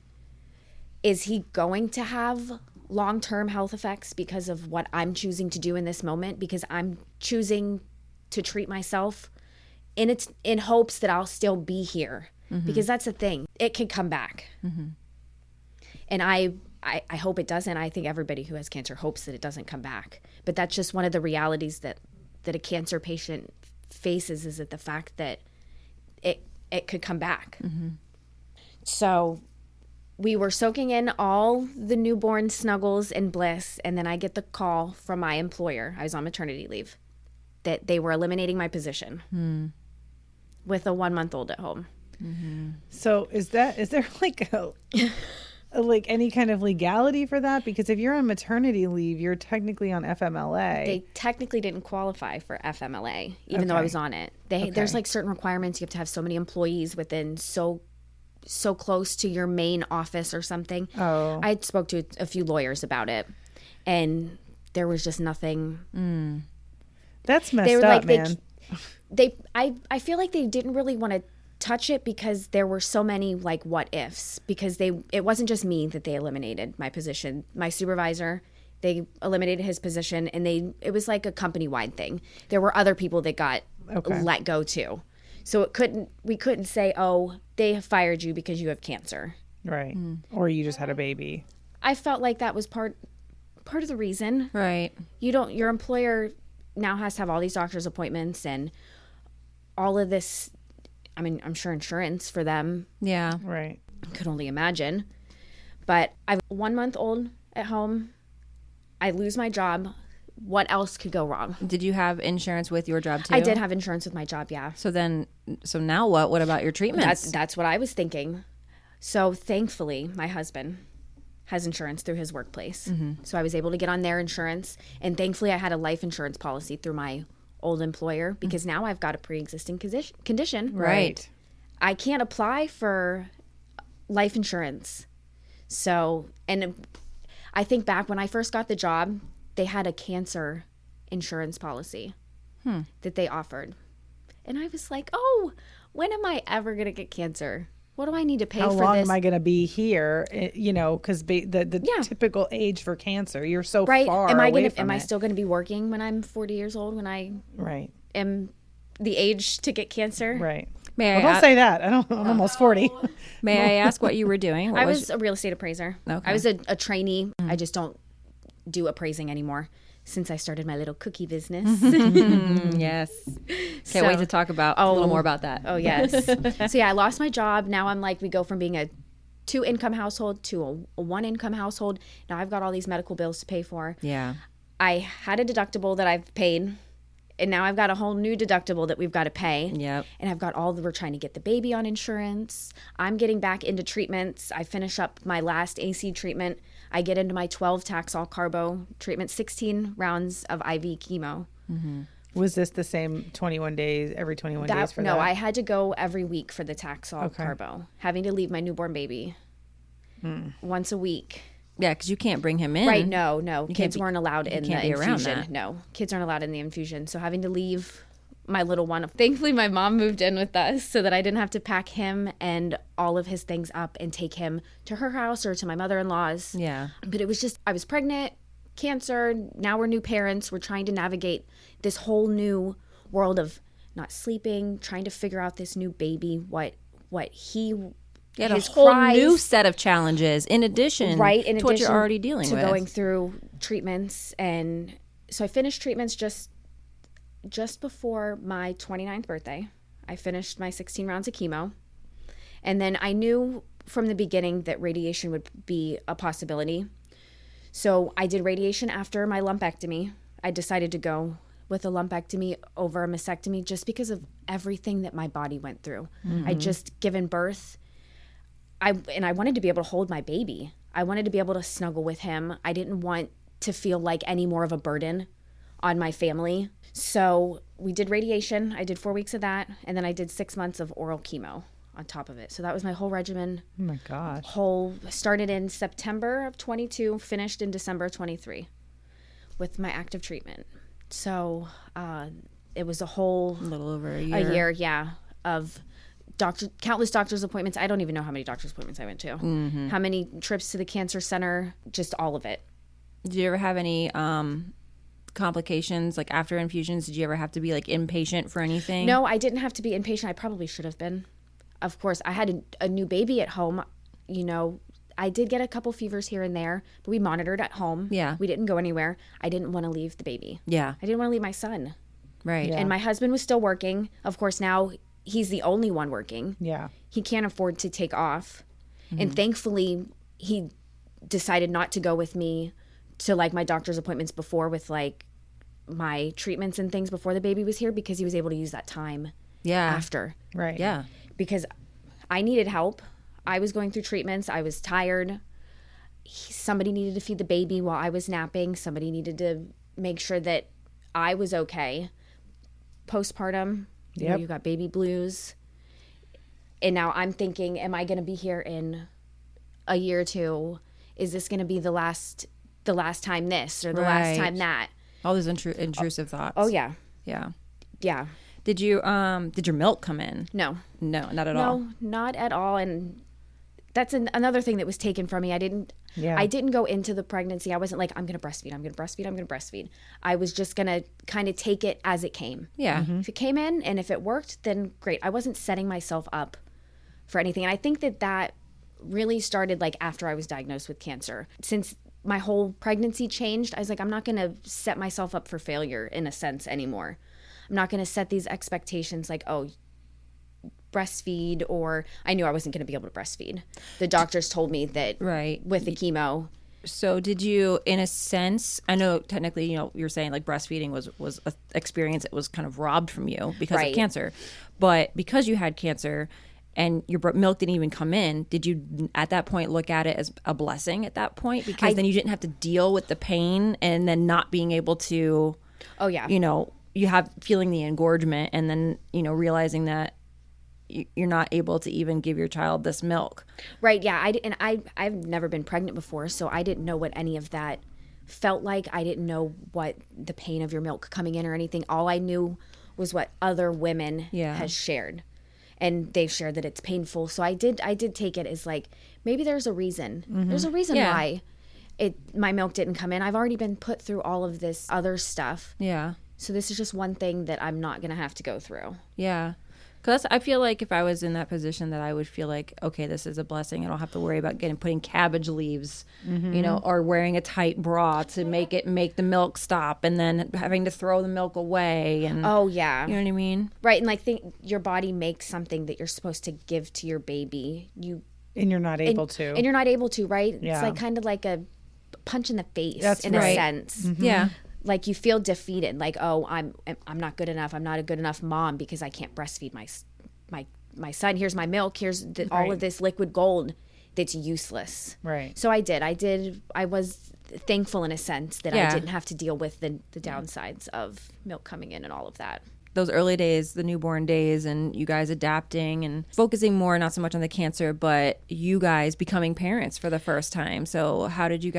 Is he going to have long-term health effects because of what I'm choosing to do in this moment, because I'm choosing to treat myself in hopes that I'll still be here, because that's the thing, it can come back. And I hope it doesn't. I think everybody who has cancer hopes that it doesn't come back, but that's just one of the realities that a cancer patient faces, is that the fact that it could come back. So we were soaking in all the newborn snuggles and bliss, and then I get the call from my employer, I was on maternity leave, that they were eliminating my position with a 1-month-old at home. So is there like like any kind of legality for that? Because if you're on maternity leave, you're technically on FMLA. They technically didn't qualify for FMLA, even though I was on it. There's like certain requirements. You have to have so many employees within so close to your main office or something. Oh. I spoke to a few lawyers about it, and there was just nothing. That's messed They were up, like, man. I feel like they didn't really want to touch it because there were so many like what ifs, because it wasn't just me that they eliminated my position. My supervisor, they eliminated his position, and it was like a company-wide thing. There were other people that got let go too. So we couldn't say, oh, they have fired you because you have cancer. Right. Or you just had a baby. I felt like that was part of the reason. Right. Your employer now has to have all these doctor's appointments and all of this. I mean, I'm sure insurance for them. Yeah. Right. I could only imagine. But I'm 1 month old at home. I lose my job. What else could go wrong? Did you have insurance with your job too? I did have insurance with my job, yeah. So now what? What about your treatments? That's what I was thinking. So thankfully, my husband has insurance through his workplace. So I was able to get on their insurance. And thankfully, I had a life insurance policy through my old employer because now I've got a pre-existing condition. Right. I can't apply for life insurance. So, and I think back when I first got the job, they had a cancer insurance policy that they offered. And I was like, oh, when am I ever going to get cancer? What do I need to pay for this? How long am I going to be here? You know, because the typical age for cancer, you're so far away from Am I it. still going to be working when I'm 40 years old when I am the age to get cancer? Right. May I Don't say that. I'm almost 40. May I ask what you were doing? I was a real estate appraiser. Okay. I was a trainee. I just don't do appraising anymore since I started my little cookie business. Yes. Can't wait to talk about a little more about that. Oh, yes. So, yeah, I lost my job. Now I'm like, we go from being a 2-income household to a 1-income household. Now I've got all these medical bills to pay for. Yeah. I had a deductible that I've paid, and now I've got a whole new deductible that we've got to pay. Yep. And I've got we're trying to get the baby on insurance. I'm getting back into treatments. I finish up my last AC treatment. I get into my 12 Taxol carbo treatment, 16 rounds of IV chemo. Was this the same 21 days, every 21 days for that? No, I had to go every week for the Taxol carbo, having to leave my newborn baby once a week. Yeah, because you can't bring him in. Right, no. Kids weren't allowed in the can't be around infusion. that. No, kids aren't allowed in the infusion. So having to leave my little one. Thankfully, my mom moved in with us so that I didn't have to pack him and all of his things up and take him to her house or to my mother-in-law's. Yeah. But it was just, I was pregnant, cancer, now we're new parents. We're trying to navigate this whole new world of not sleeping, trying to figure out this new baby, what he... You had a his whole cries, new set of challenges in addition to what you're already dealing with. going through treatments. And so I finished treatments just before my 29th birthday. I finished my 16 rounds of chemo. And then I knew from the beginning that radiation would be a possibility. So I did radiation after my lumpectomy. I decided to go with a lumpectomy over a mastectomy just because of everything that my body went through. I'd just given birth. I wanted to be able to hold my baby. I wanted to be able to snuggle with him. I didn't want to feel like any more of a burden on my family. So we did radiation. I did 4 weeks of that. And then I did 6 months of oral chemo on top of it. So that was my whole regimen. Oh my gosh. Started in September of 22, finished in December of 23 with my active treatment. So it was a little over a year. A year, of countless doctor's appointments. I don't even know how many doctor's appointments I went to. How many trips to the cancer center, just all of it. Did you ever have any complications, like after infusions? Did you ever have to be like inpatient for anything? No, I didn't have to be inpatient. I probably should have been. Of course, I had a new baby at home. You know, I did get a couple fevers here and there, but we monitored at home. Yeah. We didn't go anywhere. I didn't want to leave the baby. Yeah. I didn't want to leave my son. Right. Yeah. And my husband was still working. Of course, now he's the only one working. Yeah. He can't afford to take off. And thankfully, he decided not to go with me to like my doctor's appointments before with like my treatments and things before the baby was here because he was able to use that time after. Right. Yeah. Because I needed help. I was going through treatments. I was tired. Somebody needed to feed the baby while I was napping. Somebody needed to make sure that I was okay. Postpartum, you got baby blues. And now I'm thinking, am I going to be here in a year or two? Is this going to be the last time this or the last time that? All those intrusive thoughts. Oh, yeah. Yeah. Yeah. Did your milk come in? No. No, not at all. No, not at all. And that's another thing that was taken from me. I didn't go into the pregnancy. I wasn't like, I'm going to breastfeed. I was just going to kind of take it as it came. Yeah. If it came in and if it worked, then great. I wasn't setting myself up for anything. And I think that really started like after I was diagnosed with cancer. Since my whole pregnancy changed, I was like, I'm not going to set myself up for failure in a sense anymore. I'm not going to set these expectations like, oh, breastfeed, or I knew I wasn't going to be able to breastfeed. The doctors told me that with the chemo. So did you, in a sense, I know technically, you're saying like breastfeeding was an experience that was kind of robbed from you because of cancer. But because you had cancer and your milk didn't even come in, did you at that point look at it as a blessing at that point? Because then you didn't have to deal with the pain and then not being able to, Oh yeah. you know, you have feeling the engorgement and then, you know, realizing that you're not able to even give your child this milk. Right. Yeah. I've never been pregnant before, so I didn't know what any of that felt like. I didn't know what the pain of your milk coming in or anything. All I knew was what other women has shared, and they've shared that it's painful. So I did take it as like, maybe there's a reason. There's a reason why my milk didn't come in. I've already been put through all of this other stuff. Yeah. So this is just one thing that I'm not going to have to go through. Yeah. Because I feel like if I was in that position, that I would feel like, okay, this is a blessing. I don't have to worry about putting cabbage leaves, you know, or wearing a tight bra to make the milk stop, and then having to throw the milk away. And Oh yeah, you know what I mean? right. And like, your body makes something that you're supposed to give to your baby. And you're not able to. And you're not able to, right? Yeah. It's like kind of like a punch in the face. That's in right. a sense. Yeah. Like you feel defeated, like, oh, I'm not good enough. I'm not a good enough mom because I can't breastfeed my son. Here's my milk. Here's all of this liquid gold that's useless. Right. So I was thankful in a sense that I didn't have to deal with the downsides of milk coming in and all of that. Those early days, the newborn days, and you guys adapting and focusing more, not so much on the cancer, but you guys becoming parents for the first time. So how did you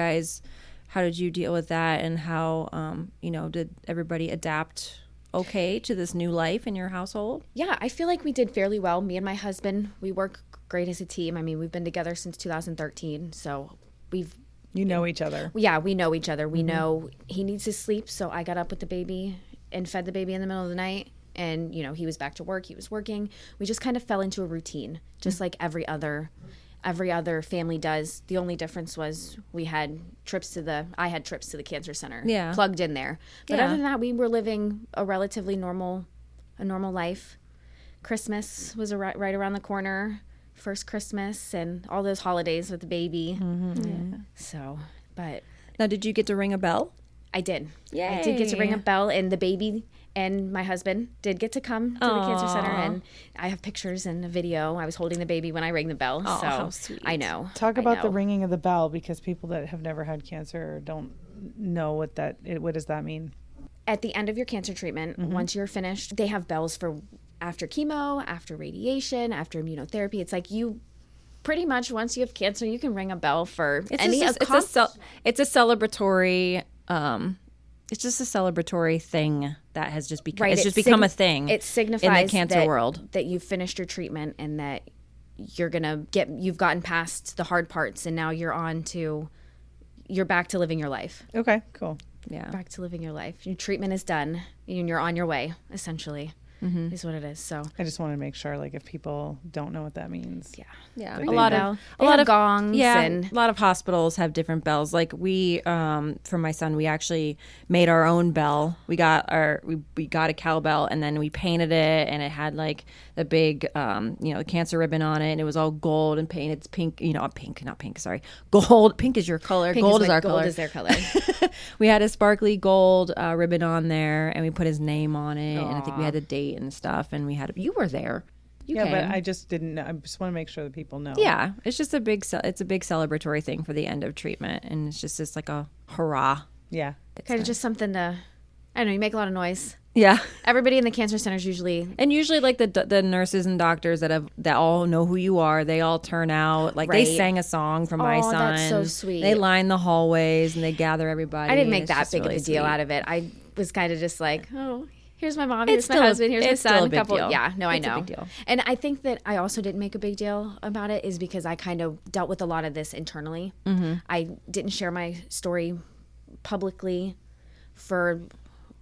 deal with that, and how, you know, did everybody adapt okay to this new life in your household? Yeah, I feel like we did fairly well. Me and my husband, we work great as a team. I mean, we've been together since 2013, so You know each other. yeah, we know each other. We know he needs his sleep, so I got up with the baby and fed the baby in the middle of the night, and, you know, he was back to work. He was working. We just kind of fell into a routine, just like every other family does. The only difference was I had trips to the cancer center plugged in there. But other than that, we were living a relatively normal life. Christmas was right around the corner, first Christmas, and all those holidays with the baby. So, but Now, did you get to ring a bell? I did. Yay. I did get to ring a bell, and the baby and my husband did get to come to the cancer center, and I have pictures and a video. I was holding the baby when I rang the bell. Oh, so how sweet. I know. Talk about the ringing of the bell, because people that have never had cancer don't know what does that mean? At the end of your cancer treatment, once you're finished, they have bells for after chemo, after radiation, after immunotherapy. It's like you pretty much, once you have cancer, you can ring a bell for It's a celebratory. It's just a celebratory thing that has just become. Right, It's just become a thing. It signifies in the cancer world that you've finished your treatment and that you've gotten past the hard parts, and now you're back to living your life. Okay, cool. Yeah. Back to living your life. Your treatment is done, and you're on your way, essentially. Is what it is. So I just want to make sure, like, if people don't know what that means. Yeah, Like a lot of gongs. Yeah, and a lot of hospitals have different bells. Like we, for my son, we actually made our own bell. We got a cowbell, and then we painted it, and it had like the big, cancer ribbon on it, and it was all gold and painted. It's pink, not pink. Sorry, gold. Pink is your color. Gold is our color. Gold is their color. We had a sparkly gold ribbon on there, and we put his name on it, and I think we had the date and stuff, and you were there. You came. But I just didn't know. I just want to make sure that people know. Yeah, it's just a big celebratory thing for the end of treatment, and it's just like a hurrah. Yeah. Kind of just something to, I don't know, you make a lot of noise. Yeah. Everybody in the cancer centers usually like the nurses and doctors that all know who you are, they all turn out. Like they Right. sang a song for my son. That's so sweet. They line the hallways and they gather everybody. I didn't make It's that just big really of a deal sweet. out of it. I was kind of just like, oh, here's my mom, It's here's my still a- husband, here's my it's still a son. big deal. Yeah, no, It's a I know. big deal. And I think that I also didn't make a big deal about it is because I kind of dealt with a lot of this internally. I didn't share my story publicly for,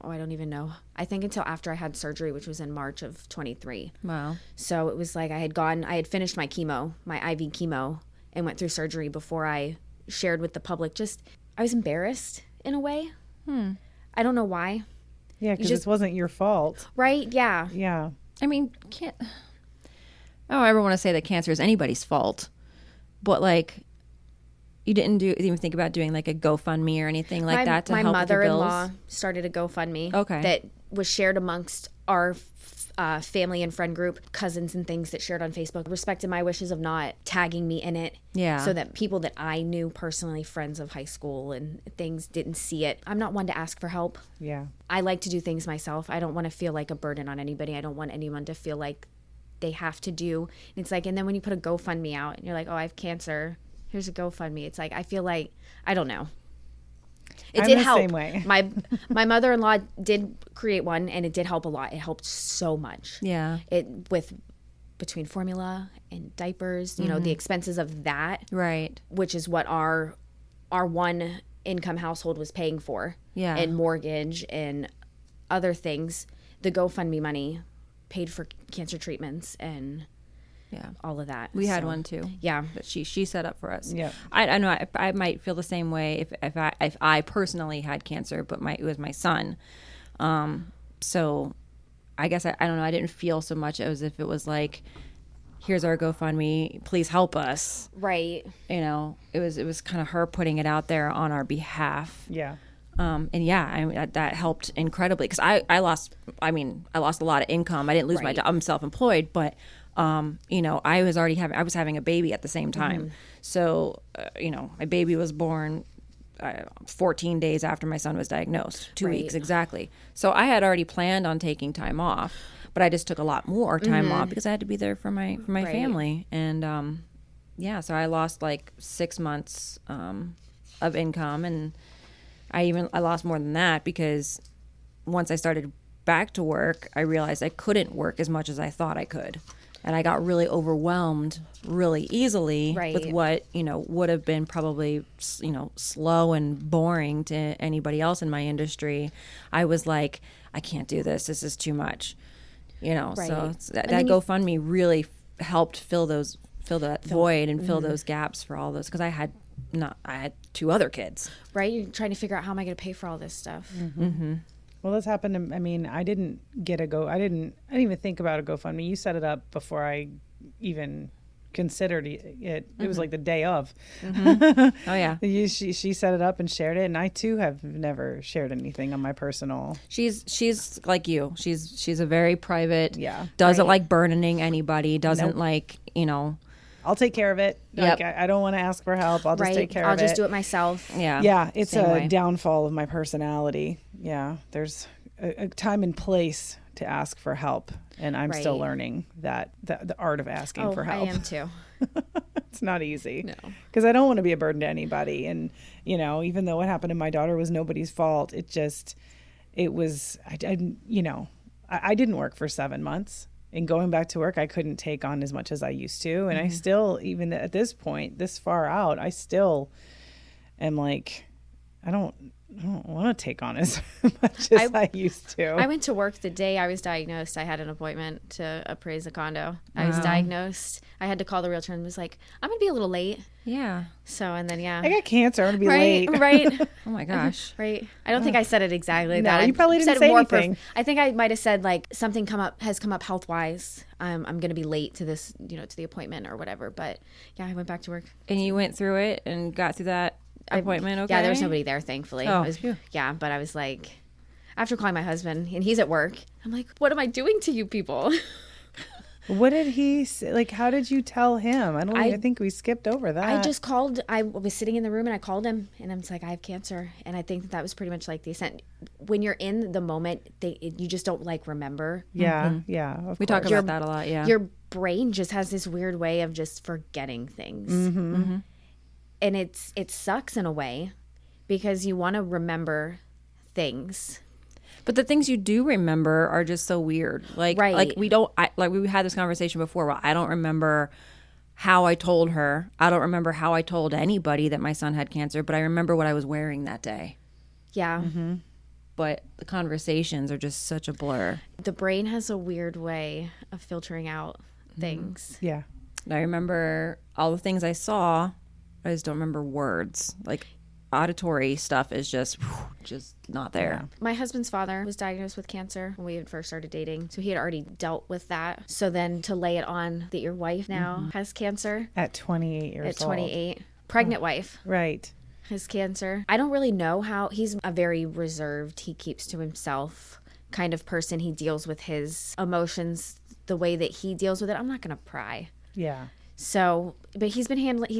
I don't even know. I think until after I had surgery, which was in March of 23. Wow. So it was like I had finished my chemo, my IV chemo, and went through surgery before I shared with the public. I was embarrassed in a way. I don't know why. Yeah, because it wasn't your fault. Right? Yeah. Yeah. I mean, I don't ever want to say that cancer is anybody's fault, but like, you didn't even think about doing like a GoFundMe or anything like that to my help with the bills? mother-in-law started a GoFundMe Okay. that was shared amongst our family and friend group, cousins and things that shared on Facebook, respected my wishes of not tagging me in it. Yeah. So that people that I knew personally, friends of high school and things, didn't see it. I'm not one to ask for help. Yeah. I like to do things myself. I don't want to feel like a burden on anybody. I don't want anyone to feel like they have to do. It's like, and then when you put a GoFundMe out and you're like, oh, I have cancer, here's a GoFundMe. It's like, I feel like, I don't know. It I'm did the help. same way. My mother-in-law did create one, and it did help a lot. It helped so much. Yeah. Between formula and diapers, you know, the expenses of that, Right. which is what our one income household was paying for. Yeah. And mortgage and other things. The GoFundMe money paid for cancer treatments and Yeah. all of that. We had So, one too. Yeah. That she set up for us. Yeah. I know I might feel the same way if I personally had cancer, but it was my son. So I guess I don't know. I didn't feel so much as if it was like, here's our GoFundMe, please help us. Right. You know, it was kind of her putting it out there on our behalf. Yeah. And yeah, I mean, that helped incredibly because I lost a lot of income. I didn't lose my Right. job. I'm self-employed, but you know, I was having a baby at the same time. So, you know, my baby was born 14 days after my son was diagnosed, 2 Right. weeks exactly. So I had already planned on taking time off, but I just took a lot more time off because I had to be there for my Right. family. And, yeah, so I lost like 6 months, of income, and I lost more than that because once I started back to work, I realized I couldn't work as much as I thought I could. And I got really overwhelmed really easily Right. with what, you know, would have been probably, you know, slow and boring to anybody else in my industry. I was like, I can't do this. This is too much, you know. Right. So that then GoFundMe really helped fill that void and fill those gaps for all those, because I had 2 other kids. Right. You're trying to figure out how am I going to pay for all this stuff. Well, this happened to, I mean, I didn't even think about a GoFundMe. You set it up before I even considered it. It was like the day of. Oh yeah. She set it up and shared it, and I too have never shared anything on my personal. She's like you. She's a very private. Yeah. Doesn't Right. like burdening anybody. Doesn't Nope. like, you know. I'll take care of it. Yep. Like, I don't want to ask for help. I'll just Right. take care I'll of it. just do it myself. Yeah. Yeah, it's Same a way. downfall of my personality. Yeah, there's a time and place to ask for help, and I'm still Right. learning the art of asking for help. I am too. It's not easy. No. Because I don't want to be a burden to anybody. And, you know, even though what happened to my daughter was nobody's fault, I didn't work for 7 months. And going back to work, I couldn't take on as much as I used to. And I still, even at this point, this far out, I still am like, I don't want to take on as much as I used to. I went to work the day I was diagnosed. I had an appointment to appraise a condo. I was diagnosed. I had to call the realtor and was like, I'm going to be a little late. Yeah. So, and then, yeah. I got cancer. I'm going to be Right, late. right, Oh my gosh. right. I don't think I said it exactly No, that. you probably I didn't said say more anything. I think I might have said like something has come up health wise. I'm going to be late to this, to the appointment or whatever. But yeah, I went back to work. And you went through it and got through that appointment. Okay. Yeah, there was nobody there, thankfully. Oh, I was, phew. yeah, but I was like, after calling my husband, and he's at work, I'm like, what am I doing to you people? What did he say? Like, how did you tell him? I think we skipped over that. I just called. I was sitting in the room and I called him, and I'm just like, I have cancer, and I think that was pretty much like the ascent. When you're in the moment, you just don't like remember. Yeah, yeah. Of We talk course. about that a lot. Yeah. Your brain just has this weird way of just forgetting things, and it sucks in a way because you want to remember things. But the things you do remember are just so weird. Like Right. we had this conversation before. Well, I don't remember how I told her. I don't remember how I told anybody that my son had cancer, but I remember what I was wearing that day. Yeah. But the conversations are just such a blur. The brain has a weird way of filtering out things. Yeah. And I remember all the things I saw. I just don't remember words. Like auditory stuff is just not there. My husband's father was diagnosed with cancer when we had first started dating. So he had already dealt with that. So then to lay it on that your wife now has cancer At 28 years at old. 28, pregnant wife Right. has cancer. I don't really know how. He's a very reserved. He keeps to himself kind of person. He deals with his emotions the way that he deals with it. I'm not going to pry. Yeah. So, but he's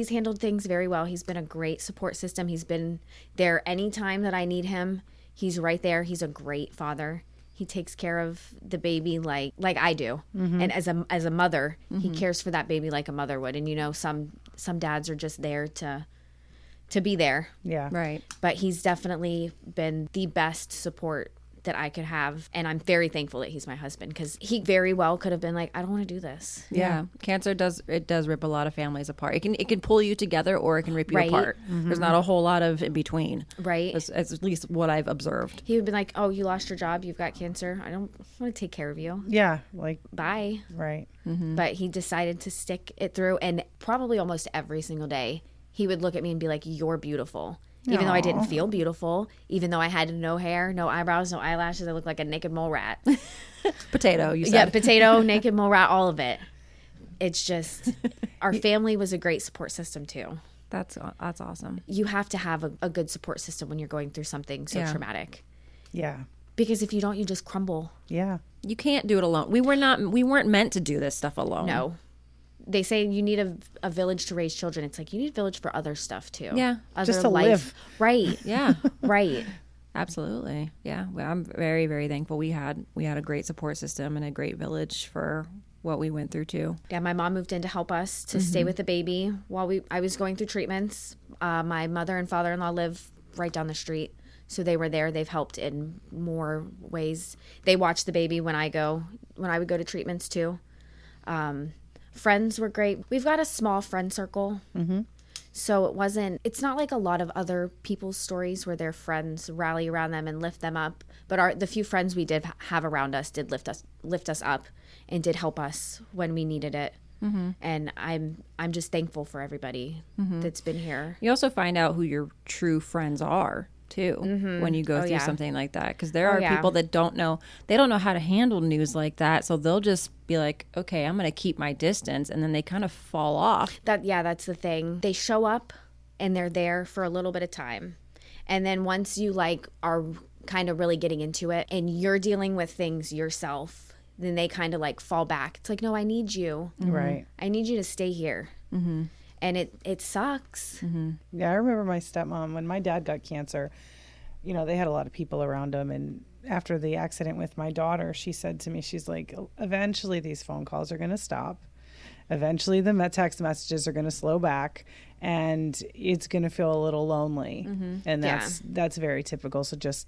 handled things very well. He's been a great support system. He's been there anytime that I need him. He's right there. He's a great father. He takes care of the baby like I do. And as a mother, he cares for that baby like a mother would. And you know, some dads are just there to be there. Yeah. Right. But he's definitely been the best support that I could have. And I'm very thankful that he's my husband, because he very well could have been like, I don't want to do this. Yeah. Cancer does rip a lot of families apart. It can pull you together, or it can rip you apart. There's not a whole lot of in between. Right. That's at least what I've observed. He would be like, oh, you lost your job, you've got cancer, I don't want to take care of you. Yeah. Like, Bye. right. But he decided to stick it through, and probably almost every single day he would look at me and be like, you're beautiful. Even though I didn't feel beautiful, even though I had no hair, no eyebrows, no eyelashes, I looked like a naked mole rat. Potato, you said. Yeah, potato, naked mole rat, all of it. It's just, our family was a great support system too. That's awesome. You have to have a good support system when you're going through something so traumatic. Yeah. Because if you don't, you just crumble. Yeah. You can't do it alone. We weren't meant to do this stuff alone. No. They say you need a village to raise children. It's like you need a village for other stuff too. Yeah. Other Just to live. Right. Yeah. Right. Absolutely. Yeah. Well, I'm very, very thankful we had a great support system and a great village for what we went through too. Yeah, my mom moved in to help us to stay with the baby while I was going through treatments. My mother and father-in-law live right down the street, so they were there. They've helped in more ways. They watch the baby when I would go to treatments too. Friends were great. We've got a small friend circle. So it's not like a lot of other people's stories where their friends rally around them and lift them up. But the few friends we did have around us did lift us up and did help us when we needed it. And I'm just thankful for everybody that's been here. You also find out who your true friends are too when you go through something like that, because there are people that don't know how to handle news like that, so they'll just be like, okay, I'm gonna keep my distance, and then they kind of fall off. That's the thing. They show up and they're there for a little bit of time, and then once you are kind of really getting into it and you're dealing with things yourself, then they kind of fall back. It's like, no, I need you. Right. I need you to stay here. And it sucks. Yeah, I remember my stepmom, when my dad got cancer, they had a lot of people around him. And after the accident with my daughter, she said to me, she's like, eventually these phone calls are going to stop. Eventually the text messages are going to slow back, and it's going to feel a little lonely. And that's very typical. So just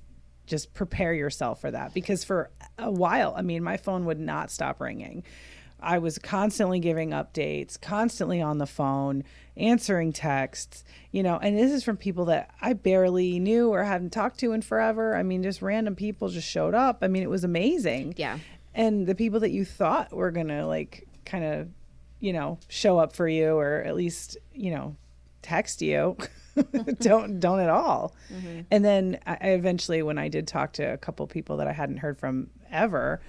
prepare yourself for that, because for a while, I mean, my phone would not stop ringing. I was constantly giving updates, constantly on the phone, answering texts, and this is from people that I barely knew or hadn't talked to in forever. I mean, just random people just showed up. I mean, it was amazing. Yeah. And the people that you thought were going to kind of, show up for you, or at least, text you, don't at all. And then I eventually, when I did talk to a couple people that I hadn't heard from ever,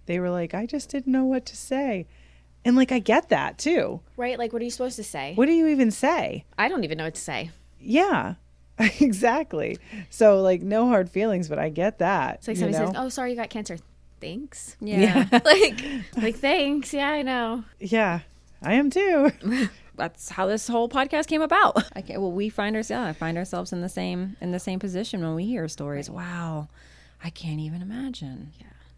they were like, I just didn't know what to say. And I get that too. Right? What are you supposed to say? What do you even say? I don't even know what to say. Yeah, exactly. So no hard feelings, but I get that. It's like somebody says, oh, sorry, you got cancer. Thanks. Yeah. Thanks. Yeah, I know. Yeah, I am too. That's how this whole podcast came about. We find ourselves in the same position when we hear stories. Wow. I can't even imagine.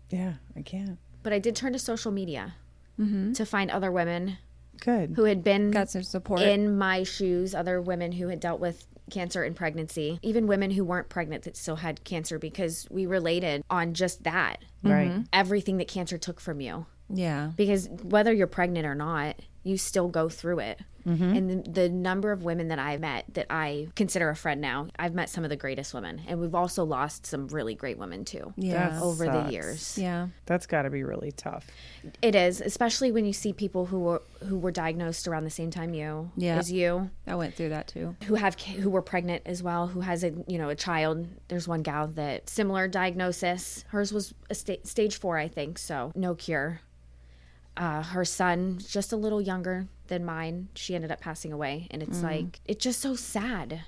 Yeah, I can't. But I did turn to social media to find other women who had been got some support in my shoes, other women who had dealt with cancer and pregnancy, even women who weren't pregnant that still had cancer, because we related on just that. Right. Everything that cancer took from you. Yeah. Because whether you're pregnant or not, you still go through it. And the number of women that I met that I consider a friend now, I've met some of the greatest women. And we've also lost some really great women too. Yeah. Over the years. Yeah. That's got to be really tough. It is, especially when you see people who were diagnosed around the same time as you. I went through that too. Who were pregnant as well, who has a child. There's one gal that similar diagnosis. Hers was a stage 4, I think, so no cure. Her son, just a little younger than mine, she ended up passing away. And it's it's just so sad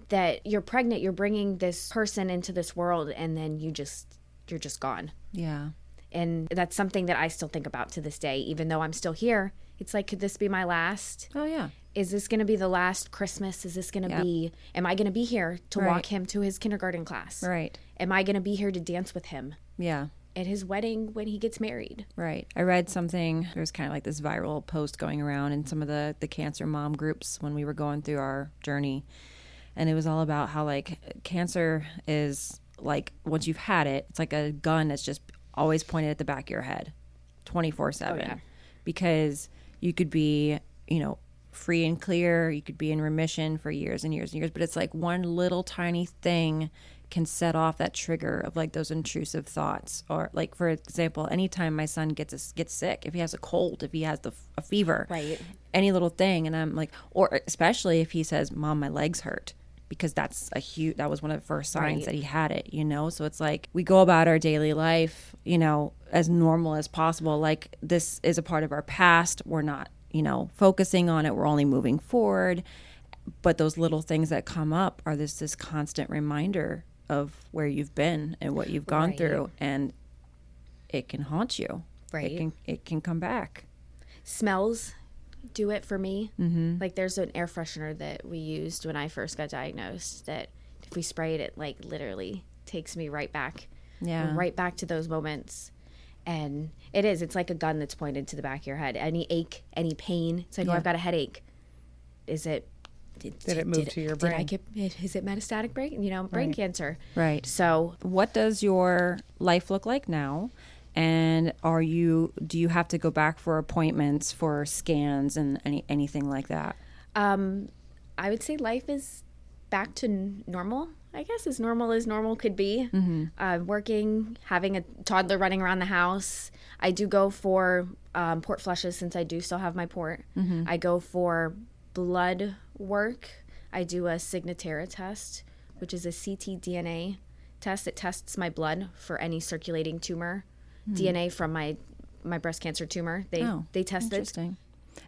that you're pregnant, you're bringing this person into this world, and then you're you're just gone. Yeah. And that's something that I still think about to this day, even though I'm still here. It's like, could this be my last? Oh, yeah. Is this going to be the last Christmas? Is this going to be, am I going to be here to walk him to his kindergarten class? Right. Am I going to be here to dance with him Yeah. at his wedding when he gets married? Right. I read something, there was kind of like this viral post going around in some of the cancer mom groups when we were going through our journey. And it was all about how like cancer is like, once you've had it, it's like a gun that's just always pointed at the back of your head 24/7. Because you could be, free and clear, you could be in remission for years and years and years, but it's like one little tiny thing can set off that trigger of like those intrusive thoughts. Or like, for example, anytime my son gets sick, if he has a cold, if he has a fever, any little thing, and I'm like, or especially if he says, Mom, my legs hurt, because that was one of the first signs that he had it, So it's like we go about our daily life, as normal as possible. Like, this is a part of our past. We're not, focusing on it. We're only moving forward. But those little things that come up are this constant reminder of where you've been and what you've gone through, and it can haunt you. Right. It can come back. Smells do it for me. Mm-hmm. Like, there's an air freshener that we used when I first got diagnosed that if we spray it like literally takes me right back to those moments. And it's like a gun that's pointed to the back of your head. Any ache, any pain, it's like, oh, I've got a headache. Is it did it move to your brain? Is it metastatic brain cancer? Right. So what does your life look like now? And do you have to go back for appointments for scans and anything like that? I would say life is back to normal, I guess, as normal could be. Mm-hmm. Working, having a toddler running around the house. I do go for port flushes since I do still have my port. Mm-hmm. I go for blood work. I do a Signatera test, which is a ctDNA test. It tests my blood for any circulating tumor. DNA from my breast cancer tumor. They tested. Interesting.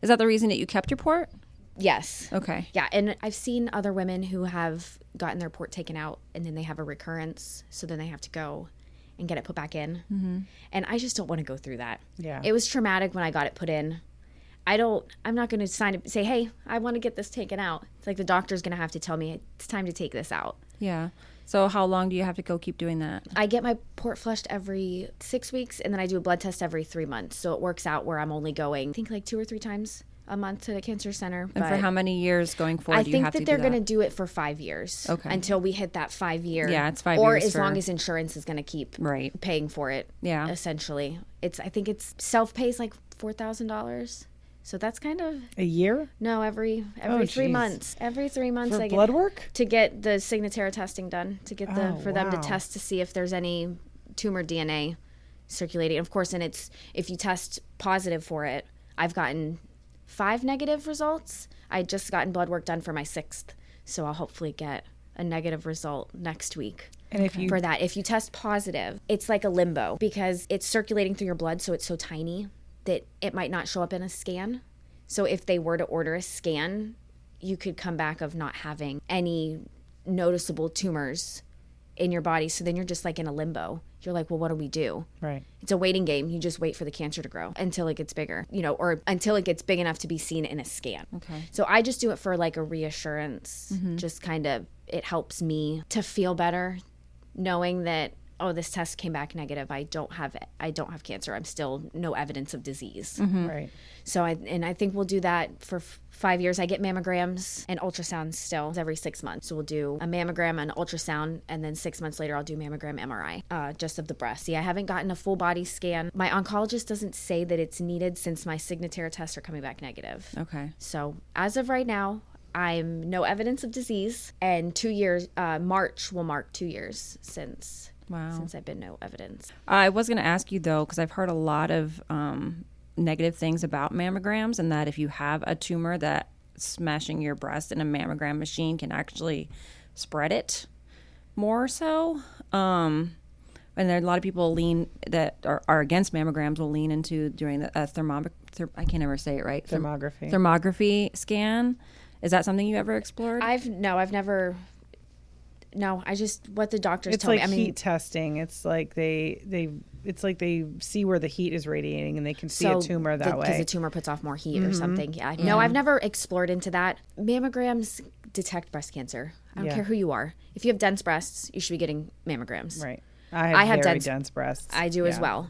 Is that the reason that you kept your port? Yes. Okay. Yeah, and I've seen other women who have gotten their port taken out and then they have a recurrence, so then they have to go and get it put back in. Mm-hmm. And I just don't want to go through that. Yeah. It was traumatic when I got it put in. I'm not going to say, hey, I want to get this taken out. It's like the doctor's going to have to tell me it's time to take this out. Yeah. So how long do you have to go keep doing that? I get my port flushed every 6 weeks, and then I do a blood test every 3 months. So it works out where I'm only going, I think, like 2 or 3 times a month to the cancer center. And for how many years going forward do you have to do that? I think that they're going to do it for 5 years. Okay. Until we hit that 5 year. Yeah, it's 5 years. Or as long as insurance is going to keep paying for it. Yeah. Essentially. I think it's self-pays like $4,000. So that's kind of a year? No, every 3 months. Every 3 months, for blood work to get the Signatera testing done to get them to test to see if there's any tumor DNA circulating. Of course, and it's if you test positive for it. I've gotten 5 negative results. I just gotten blood work done for my 6th, so I'll hopefully get a negative result next week. And if you test positive, it's like a limbo because it's circulating through your blood, so it's so tiny that it might not show up in a scan. So if they were to order a scan, you could come back of not having any noticeable tumors in your body. So then you're just like in a limbo. You're like, well, what do we do? Right. It's a waiting game. You just wait for the cancer to grow until it gets bigger, or until it gets big enough to be seen in a scan. Okay. So I just do it for like a reassurance. Mm-hmm. Just kind of, it helps me to feel better knowing that, oh, this test came back negative. I don't have cancer. I'm still no evidence of disease. Mm-hmm. Right. So I think we'll do that for 5 years. I get mammograms and ultrasounds still every 6 months. So we'll do a mammogram, an ultrasound, and then 6 months later I'll do mammogram MRI, just of the breast. See, I haven't gotten a full body scan. My oncologist doesn't say that it's needed since my Signatera tests are coming back negative. Okay. So as of right now, I'm no evidence of disease, and 2 years, March will mark 2 years since I've been no evidence. I was going to ask you, though, because I've heard a lot of negative things about mammograms, and that if you have a tumor, that smashing your breast in a mammogram machine can actually spread it more so. And there are a lot of people that are against mammograms will lean into doing the I can't ever say it right. Thermography scan. Is that something you ever explored? I've never No, I just what the doctors It's tell like me. I heat mean, testing. It's like they see where the heat is radiating and they can see a tumor that way. Because the tumor puts off more heat or something. Yeah. No, I've never explored into that. Mammograms detect breast cancer. I don't care who you are. If you have dense breasts, you should be getting mammograms. Right. I have very dense breasts. I do as well.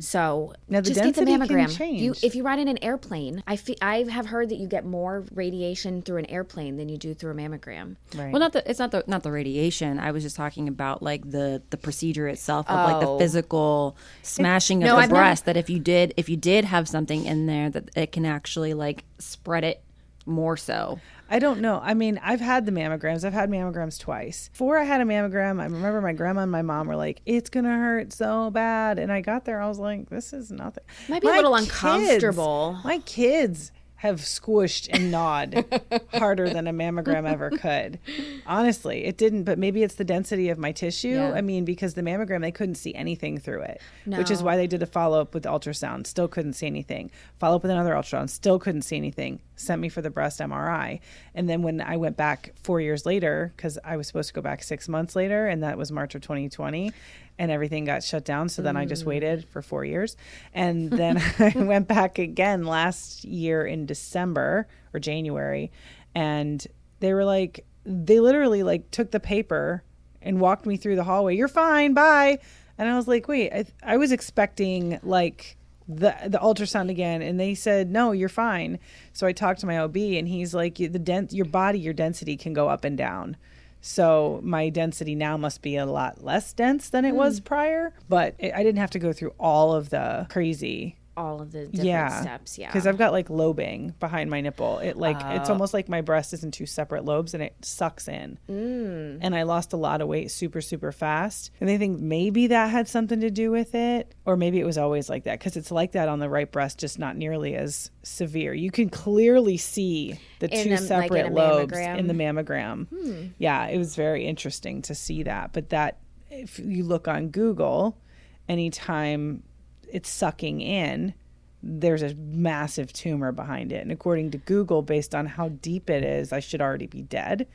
So Now, the just get the density can mammogram. change. If you ride in an airplane, I have heard that you get more radiation through an airplane than you do through a mammogram. Right. Well, it's not the radiation. I was just talking about like the procedure itself of like the physical smashing of the breast. That if you did have something in there, that it can actually like spread it more so. I don't know. I mean, I've had the mammograms. I've had mammograms twice. Before I had a mammogram, I remember my grandma and my mom were like, it's going to hurt so bad. And I got there, I was like, this is nothing. Might be a little uncomfortable. My kids have squished and gnawed harder than a mammogram ever could. Honestly, it didn't, but maybe it's the density of my tissue. Yeah. I mean, because the mammogram, they couldn't see anything through it, which is why they did a follow-up with ultrasound, still couldn't see anything. Follow up with another ultrasound, still couldn't see anything. Sent me for the breast MRI. And then when I went back 4 years later, because I was supposed to go back 6 months later, and that was March of 2020, and everything got shut down. So then I just waited for 4 years. And then I went back again last year in December or January. And they were like, they literally like took the paper and walked me through the hallway. You're fine. Bye. And I was like, wait, I was expecting like the ultrasound again. And they said, no, you're fine. So I talked to my OB and he's like, your density can go up and down. So my density now must be a lot less dense than it was prior, but I didn't have to go through all of the crazy. All of the different steps, yeah. Because I've got like lobing behind my nipple. It's almost like my breast is in two separate lobes and it sucks in. And I lost a lot of weight super, super fast. And they think maybe that had something to do with it, or maybe it was always like that because it's like that on the right breast, just not nearly as severe. You can clearly see the two separate lobes in the mammogram. Yeah, it was very interesting to see that. But that, if you look on Google, anytime it's sucking in, there's a massive tumor behind it. And according to Google, based on how deep it is, I should already be dead.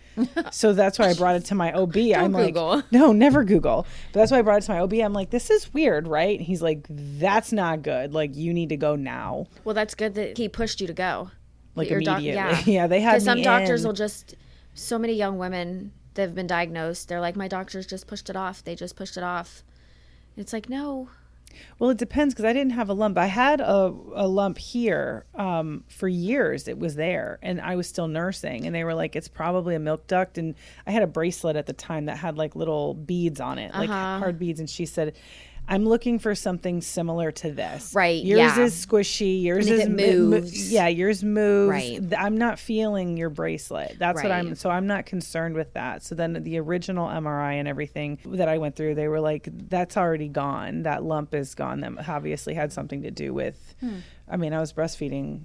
So that's why I brought it to my OB. I'm Google. like, no, never Google. But that's why I brought it to my OB. I'm like, this is weird, right? And he's like, that's not good. Like, you need to go now. Well, that's good that he pushed you to go. Like, Your immediately. Yeah, they had me some doctors in. will just, so many young women that have been diagnosed, they're like, my doctors just pushed it off. They just pushed it off. It's like, no. Well, it depends because I didn't have a lump. I had a lump here for years. It was there and I was still nursing and they were like, it's probably a milk duct. And I had a bracelet at the time that had like little beads on it, like hard beads. And she said, I'm looking for something similar to this. Right. Yours is squishy. Yours and is if it moves. yours moves. Right. I'm not feeling your bracelet. That's what I'm. So I'm not concerned with that. So then the original MRI and everything that I went through, they were like, that's already gone. That lump is gone. That obviously had something to do with. I mean, I was breastfeeding.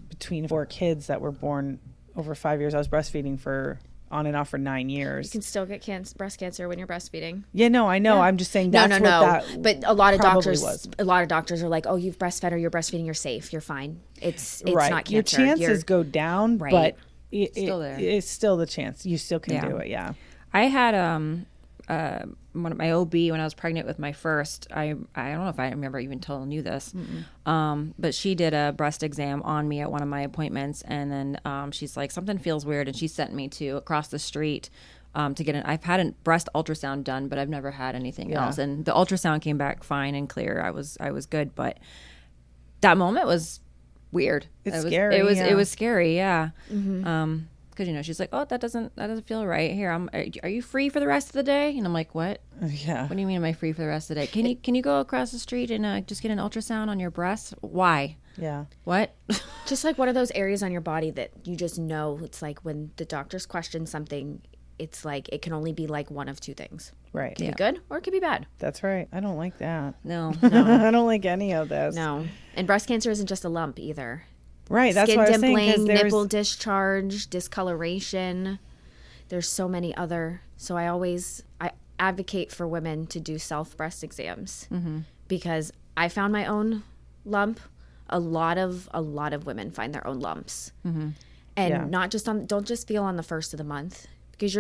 Between 4 kids that were born over 5 years, I was breastfeeding for on and off for 9 years. You can still get breast cancer when you're breastfeeding. Yeah, no, I know. Yeah. I'm just saying that's no. What that but a lot of was. doctors are like, oh, you've breastfed or you're breastfeeding, you're safe, you're fine. It's right. not cancer. Your chances go down, right. but Still there. It's still the chance. You still can do it. Yeah. I had one of my OB when I was pregnant with my first. I don't know if I remember even telling you this, but she did a breast exam on me at one of my appointments, and then she's like, something feels weird, and she sent me to across the street to get I've had a breast ultrasound done, but I've never had anything else, and the ultrasound came back fine and clear. I was good, but that moment was weird. It's scary. It was scary. Yeah. Because she's like, oh, that doesn't feel right. Here, are you free for the rest of the day? And I'm like, what? Yeah. What do you mean, am I free for the rest of the day? Can you go across the street and just get an ultrasound on your breast? Why? Yeah. What? Just like one of those areas on your body that you just know. It's like when the doctors question something, it's like it can only be like one of two things. Right. It can be good or it could be bad. That's right. I don't like that. No. I don't like any of this. No. And breast cancer isn't just a lump either. Right, that's Skin what I was dimpling, saying. nipple discharge, discoloration. There's so many other. So I advocate for women to do self breast exams because I found my own lump. A lot of women find their own lumps, and not just don't just feel on the first of the month because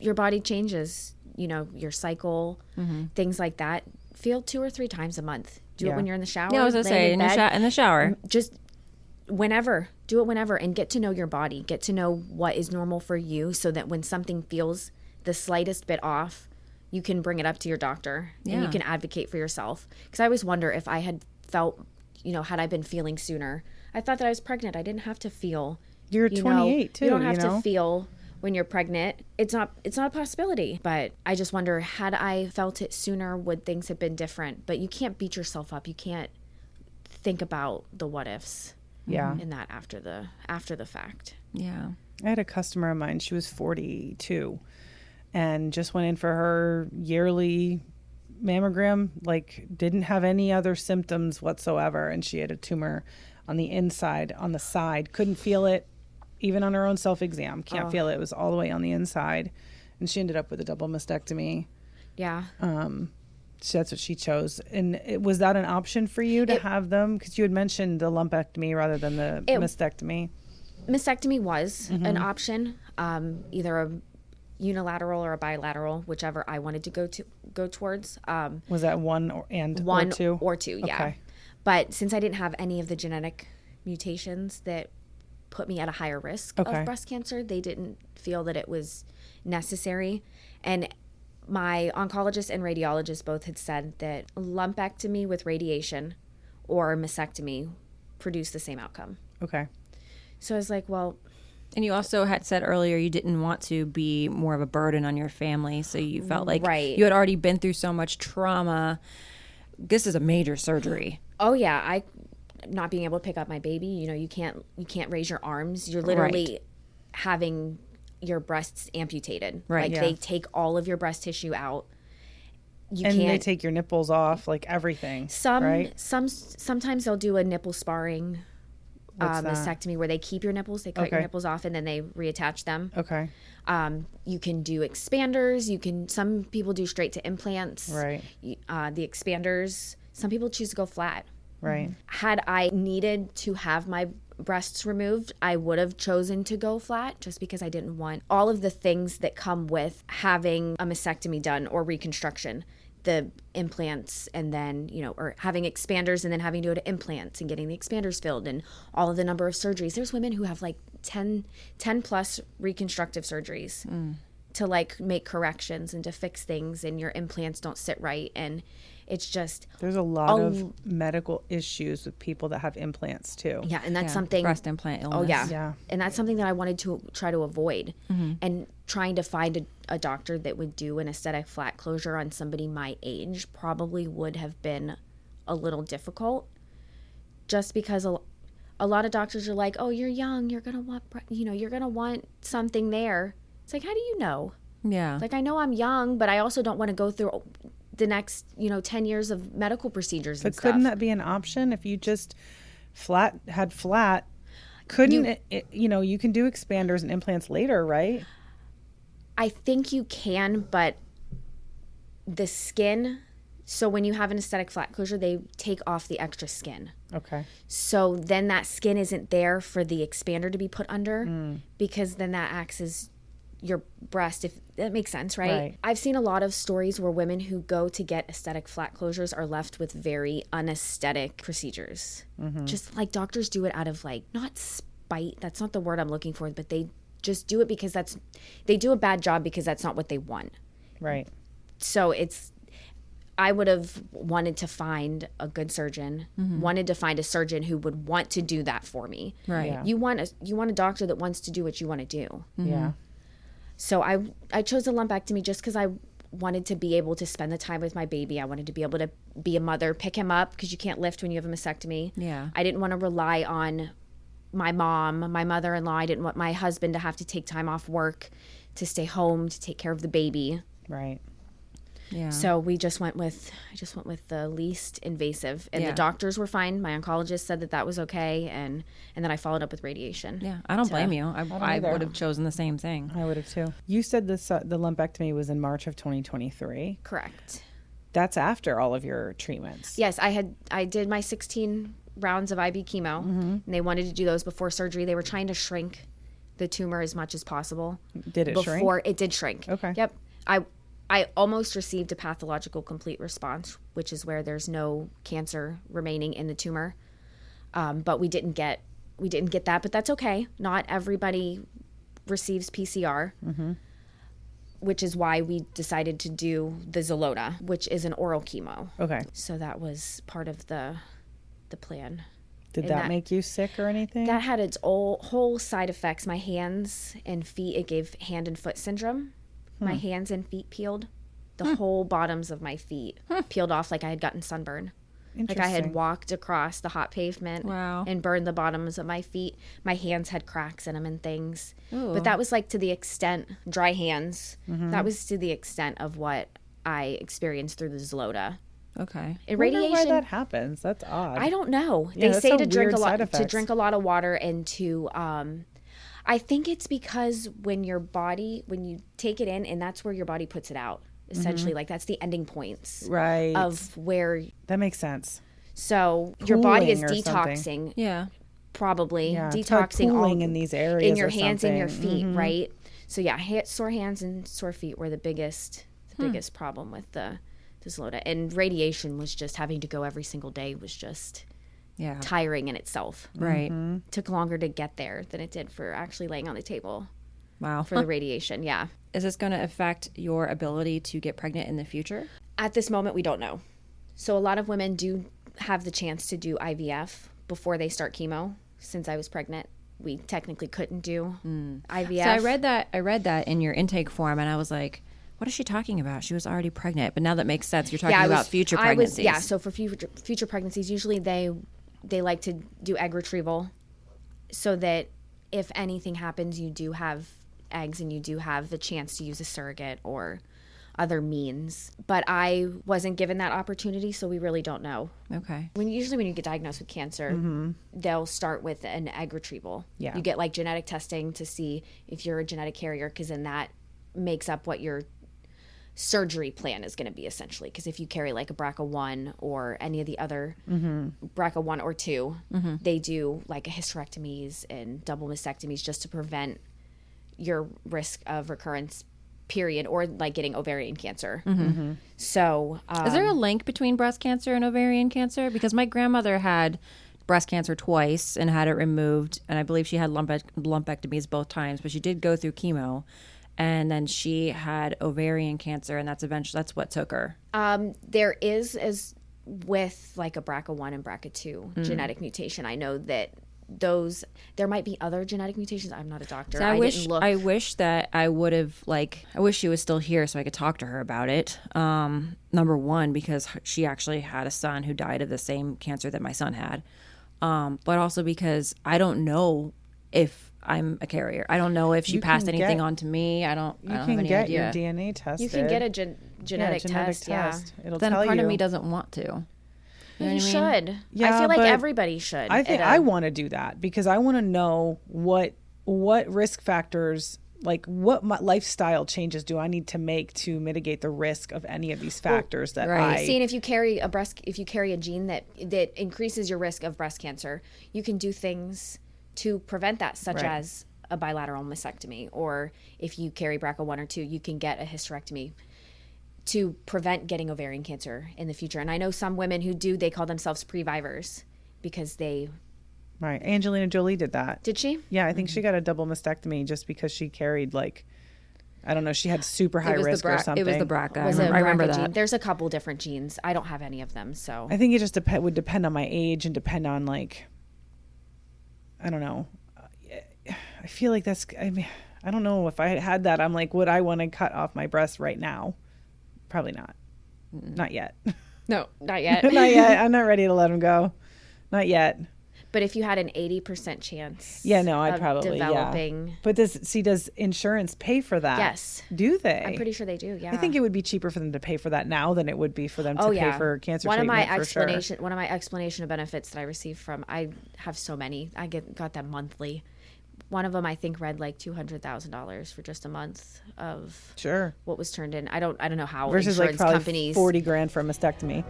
your body changes, you know, your cycle, things like that. Feel 2 or 3 times a month. Do it when you're in the shower. Yeah, I was going to say, in the shower. Just whenever. Do it whenever, and get to know your body. Get to know what is normal for you, so that when something feels the slightest bit off, you can bring it up to your doctor and you can advocate for yourself. Because I always wonder if I had felt, you know, had I been feeling sooner. I thought that I was pregnant. I didn't have to feel. You're 28 too. You don't have to feel when you're pregnant. It's not a possibility. But I just wonder, had I felt it sooner, would things have been different? But you can't beat yourself up. You can't think about the what ifs. Yeah. In that after the fact. Yeah. I had a customer of mine. She was 42 and just went in for her yearly mammogram, like didn't have any other symptoms whatsoever. And she had a tumor on the inside, on the side, couldn't feel it even on her own self-exam. Can't feel it. It was all the way on the inside. And she ended up with a double mastectomy. Yeah. So that's what she chose. And was that an option for you to have them? Because you had mentioned the lumpectomy rather than the mastectomy. Mastectomy was an option, either a unilateral or a bilateral, whichever I wanted to go towards. Was that one or two? Or two, yeah. Okay. But since I didn't have any of the genetic mutations that put me at a higher risk of breast cancer, they didn't feel that it was necessary. And my oncologist and radiologist both had said that lumpectomy with radiation or mastectomy produce the same outcome. Okay. So I was like, well... And you also had said earlier you didn't want to be more of a burden on your family, so you felt like you had already been through so much trauma. This is a major surgery. Oh, yeah. Not being able to pick up my baby, you know, you can't raise your arms. You're literally having your breasts amputated. Right. Like they take all of your breast tissue out. They take your nipples off, like everything. Sometimes they'll do a nipple sparring mastectomy where they keep your nipples, they cut your nipples off, and then they reattach them. Okay. You can do expanders. Some people do straight to implants. Right. The expanders. Some people choose to go flat. Right. Had I needed to have my breasts removed, I would have chosen to go flat just because I didn't want all of the things that come with having a mastectomy done or reconstruction. The implants and then, you know, or having expanders and then having to go to implants and getting the expanders filled and all of the number of surgeries. There's women who have like 10 plus reconstructive surgeries to like make corrections and to fix things, and your implants don't sit right. And it's just... There's a lot of medical issues with people that have implants too. Yeah, and that's something... Breast implant illness. Oh, yeah. Yeah. And that's something that I wanted to try to avoid. And trying to find a doctor that would do an aesthetic flat closure on somebody my age probably would have been a little difficult, just because a lot of doctors are like, oh, you're young, you're going to want something there. It's like, how do you know? Yeah. Like, I know I'm young, but I also don't want to go through the next, 10 years of medical procedures and stuff. stuff. Couldn't that be an option if you just had flat? Couldn't you can do expanders and implants later, right? I think you can, but the skin, so when you have an aesthetic flat closure, they take off the extra skin. Okay. So then that skin isn't there for the expander to be put under, because then that acts as your breast, if that makes sense, right? I've seen a lot of stories where women who go to get aesthetic flat closures are left with very unaesthetic procedures. Just like doctors do it out of like, not spite, that's not the word I'm looking for, but they just do it because they do a bad job because that's not what they want. Right. So I would have wanted to find a good surgeon, wanted to find a surgeon who would want to do that for me. Right. Yeah. You want a doctor that wants to do what you want to do. Yeah. So I chose a lumpectomy just because I wanted to be able to spend the time with my baby. I wanted to be able to be a mother, pick him up, because you can't lift when you have a mastectomy. Yeah. I didn't want to rely on my mom, my mother-in-law. I didn't want my husband to have to take time off work to stay home to take care of the baby. Right. Yeah. So I just went with the least invasive, and the doctors were fine. My oncologist said that was okay, and then I followed up with radiation. Yeah, I don't blame you. I would have chosen the same thing. I would have too. You said the lumpectomy was in March of 2023. Correct. That's after all of your treatments. Yes, I did my 16 rounds of IB chemo, and they wanted to do those before surgery. They were trying to shrink the tumor as much as possible. Did it shrink? Before it did shrink. Okay. Yep. I almost received a pathological complete response, which is where there's no cancer remaining in the tumor. But we didn't get that, but that's okay. Not everybody receives PCR, which is why we decided to do the Xeloda, which is an oral chemo. Okay. So that was part of the plan. Did And that make you sick or anything? That had its whole side effects. My hands and feet, it gave hand and foot syndrome. My hands and feet peeled. The whole bottoms of my feet peeled off like I had gotten sunburn. Like I had walked across the hot pavement and burned the bottoms of my feet. My hands had cracks in them and things. Ooh. But that was like to the extent, dry hands, that was to the extent of what I experienced through the Xeloda. Okay. And I wonder radiation, why that happens. That's odd. I don't know. Yeah, they say to drink weird a lot of water and to I think it's because when you take it in, and that's where your body puts it out. Essentially, like that's the ending points of where that makes sense. So your body is Cooling or detoxing. Something. Yeah. Probably it's like detoxing cooling in these areas in your or hands and your feet, something. right? So yeah, sore hands and sore feet were the biggest problem with the Xeloda. And radiation was just having to go every single day was just tiring in itself. Right. Took longer to get there than it did for actually laying on the table. Wow. For the radiation, yeah. Is this going to affect your ability to get pregnant in the future? At this moment, we don't know. So a lot of women do have the chance to do IVF before they start chemo. Since I was pregnant, we technically couldn't do IVF. So I read that in your intake form, and I was like, what is she talking about? She was already pregnant. But now that makes sense. You're talking about future pregnancies. So for future pregnancies, usually they like to do egg retrieval so that if anything happens, you do have eggs and you do have the chance to use a surrogate or other means. But I wasn't given that opportunity, so we really don't know. Okay. Usually when you get diagnosed with cancer, they'll start with an egg retrieval. Yeah. You get like genetic testing to see if you're a genetic carrier, because then that makes up what your surgery plan is going to be essentially. Because if you carry like a BRCA1 or any of the other BRCA1 or 2, they do like hysterectomies and double mastectomies just to prevent your risk of recurrence, period, or like getting ovarian cancer. So is there a link between breast cancer and ovarian cancer? Because my grandmother had breast cancer twice and had it removed, and I believe she had lumpectomies both times, but she did go through chemo, and then she had ovarian cancer, and that's what took her. There is, as with like a BRCA1 and BRCA2 genetic mutation, I know that there might be other genetic mutations. I'm not a doctor. So I wish that I would have I wish she was still here so I could talk to her about it. Number one, because she actually had a son who died of the same cancer that my son had. But also because I don't know if I'm a carrier. I don't know if she passed anything on to me. I don't have any idea. You can get your DNA tested. You can get a genetic test. Yeah. It'll then tell part you. of me doesn't want to. You should. Yeah, I feel like but everybody should. I think I want to do that because I want to know what risk factors, like what lifestyle changes do I need to make to mitigate the risk of any of these factors Seeing if you carry a gene that increases your risk of breast cancer, you can do things to prevent that, such as a bilateral mastectomy, or if you carry BRCA1 or 2, you can get a hysterectomy to prevent getting ovarian cancer in the future. And I know some women who they call themselves previvors because they... Right. Angelina Jolie did that. Did she? Yeah, I think she got a double mastectomy just because she carried I don't know, she had super high risk or something. It was the BRCA. I remember that. Gene. There's a couple different genes. I don't have any of them, so... I think it just would depend on my age and depend on I don't know. I feel like I don't know if I had that. I'm like, would I want to cut off my breast right now? Probably not. Not yet. No, not yet. Not yet. I'm not ready to let him go. Not yet. But if you had an 80% chance, I'd probably developing. Yeah. But does insurance pay for that? Yes. Do they? I'm pretty sure they do. Yeah. I think it would be cheaper for them to pay for that now than it would be for them to pay for cancer treatment. One of my explanation of benefits that I received from, I have so many. I got them monthly. One of them I think read like $200,000 for just a month of what was turned in. I don't know how versus insurance probably companies $40,000 for a mastectomy.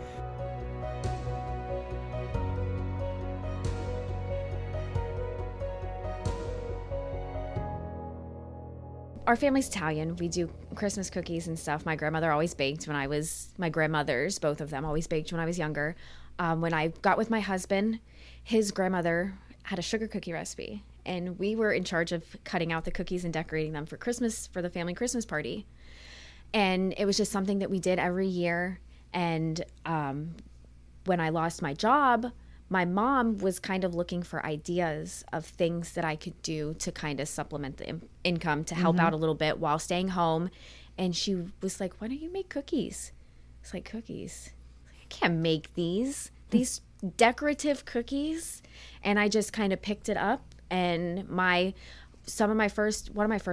our family's Italian. We do Christmas cookies and stuff. My grandmother always baked my grandmothers, both of them, always baked when I was younger. When I got with my husband, his grandmother had a sugar cookie recipe, and we were in charge of cutting out the cookies and decorating them for Christmas, for the family Christmas party. And it was just something that we did every year. And when I lost my job, my mom was kind of looking for ideas of things that I could do to kind of supplement the income to help out a little bit while staying home. And she was like, why don't you make cookies? It's like, cookies? I can't make these decorative cookies. And I just kind of picked it up. And one of my first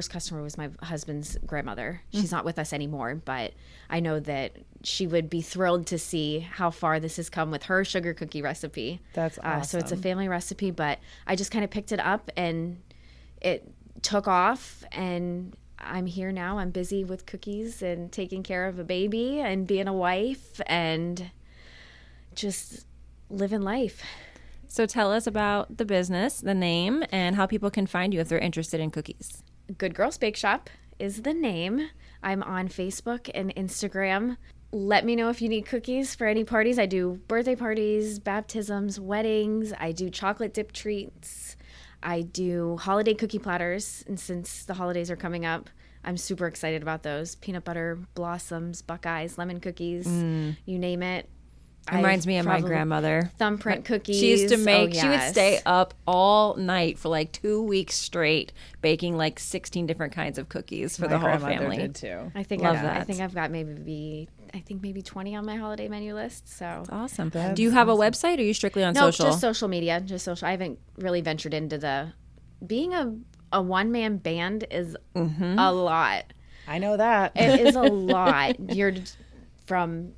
customers was my husband's grandmother. She's not with us anymore, but I know that she would be thrilled to see how far this has come with her sugar cookie recipe. That's awesome. So it's a family recipe, but I just kind of picked it up and it took off, and I'm here now. I'm busy with cookies and taking care of a baby and being a wife and just living life. So tell us about the business, the name, and how people can find you if they're interested in cookies. Good Girls Bake Shop is the name. I'm on Facebook and Instagram. Let me know if you need cookies for any parties. I do birthday parties, baptisms, weddings. I do chocolate dip treats. I do holiday cookie platters. And since the holidays are coming up, I'm super excited about those. Peanut butter blossoms, Buckeyes, lemon cookies, you name it. Reminds me of my grandmother. Thumbprint cookies. She used to make, yes. She would stay up all night for like 2 weeks straight, baking like 16 different kinds of cookies for the whole family. Did too. I think Love I that. think I've got maybe 20 on my holiday menu list. So That's awesome. Do you have a website, or are you strictly on social? just social media, just social. I haven't really ventured into being a one-man band is a lot. I know that. It is a lot. You're from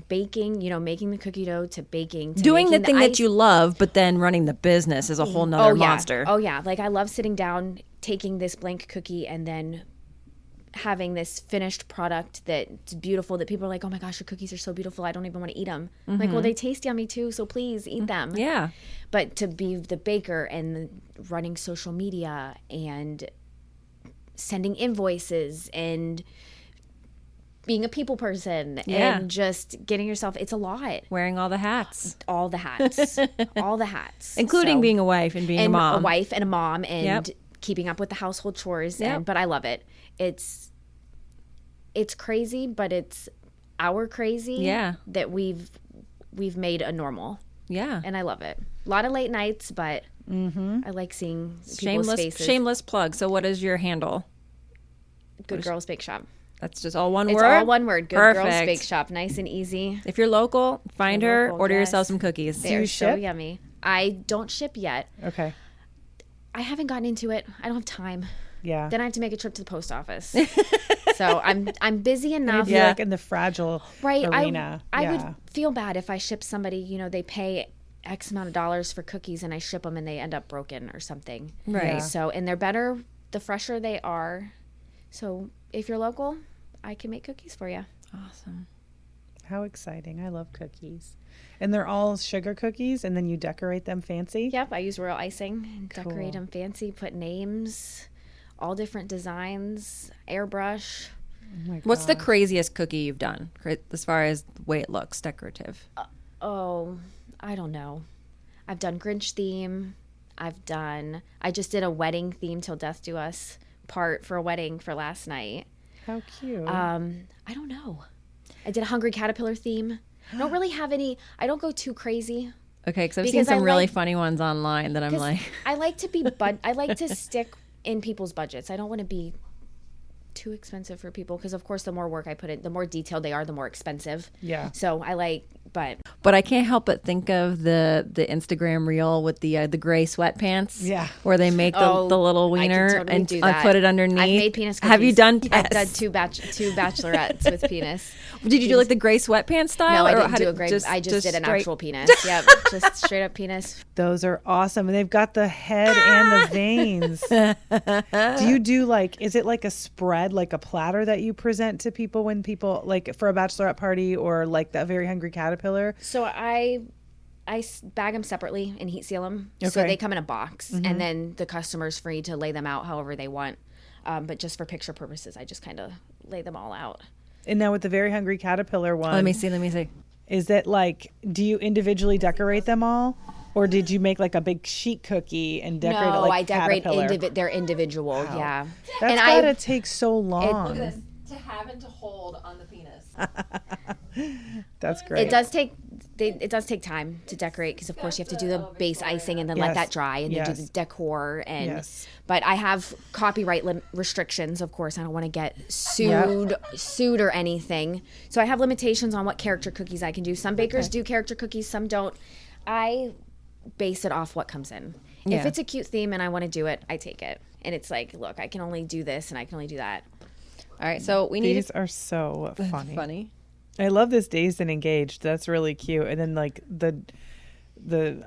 baking, making the cookie dough, to baking, to doing the making thing ice. that you love, but then running the business is a whole nother monster. Oh yeah. Like I love sitting down, taking this blank cookie and then having this finished product that's beautiful, that people are like, oh my gosh, your cookies are so beautiful, I don't even want to eat them. I'm like, well, they taste yummy too, so please eat them. Yeah. But to be the baker and running social media and sending invoices and being a people person and just getting yourself, it's a lot. Wearing all the hats. All the hats. All the hats. Including being a wife and being a mom. A wife and a mom and keeping up with the household chores. But I love it. It's crazy, but it's our crazy that we've made a normal. Yeah. And I love it. A lot of late nights, but I like seeing people's faces. Shameless plug. So what is your handle? Good Girls Bake Shop. That's just all one word? It's all one word. Good Perfect. Girls Bake Shop. Nice and easy. If you're local, find her, local, order yes. yourself some cookies. They're you so ship? yummy. I don't ship yet. Okay. I haven't gotten into it. I don't have time. Yeah. Then I have to make a trip to the post office. So I'm busy enough. Maybe like in the fragile arena. I would feel bad if I ship somebody, they pay X amount of dollars for cookies and I ship them and they end up broken or something. Right. Yeah. So, and they're better the fresher they are. So if you're local, I can make cookies for you. Awesome. How exciting. I love cookies. And they're all sugar cookies, and then you decorate them fancy? Yep, I use royal icing and decorate Cool. them fancy, put names, all different designs, airbrush. Oh my What's the gosh. craziest cookie you've done as far as the way it looks, decorative? Oh, I don't know. I've done Grinch theme. I just did a wedding theme, Till Death Do Us part for a wedding for last night. How cute. I don't know. I did a Hungry Caterpillar theme. I don't really have any, I don't go too crazy. Okay, because I've seen Because I some really like- funny ones online that I'm 'Cause like, I like to be, I like to stick in people's budgets. I don't want to be too expensive for people because, of course, the more work I put in, the more detailed they are, the more expensive. Yeah. So I like, but I can't help but think of the Instagram reel with the gray sweatpants. Yeah. Where they make the little I can wiener totally and do I that. put it underneath. I've made penis cookies. Have you done? I've done Yes. two bachelorettes with penis. Did you do like the gray sweatpants style? No, I or didn't how do did- a great. I just did an straight- actual penis. Yep, just straight up penis. Those are awesome. And they've got the head and the veins. Do you do is it like a spread, like a platter that you present to people when people, like for a bachelorette party or like that Very Hungry Caterpillar? So I bag them separately and heat seal them. So Okay. they come in a box, and then the customer's free to lay them out however they want. But just for picture purposes, I just kind of lay them all out. And now with the Very Hungry Caterpillar one, Let me see. is it like, do you individually decorate them all? Or did you make like a big sheet cookie and decorate it No, like I decorate Caterpillar? they're individual. Wow. Yeah. That's And gotta take so long. To have and to hold on the penis. That's great. It does take time to decorate because of course you have to do the base icing and then let Yes. that dry and then do Yes. the decor and Yes. but I have copyright restrictions, of course. I don't want to get sued or anything. So I have limitations on what character cookies I can do. Some bakers do character cookies, some don't. I base it off what comes in. Yeah. If it's a cute theme and I want to do it, I take it. And it's like, look, I can only do this and I can only do that. All right, so we need These are so funny. funny. I love this Dazed and Engaged. That's really cute. And then like the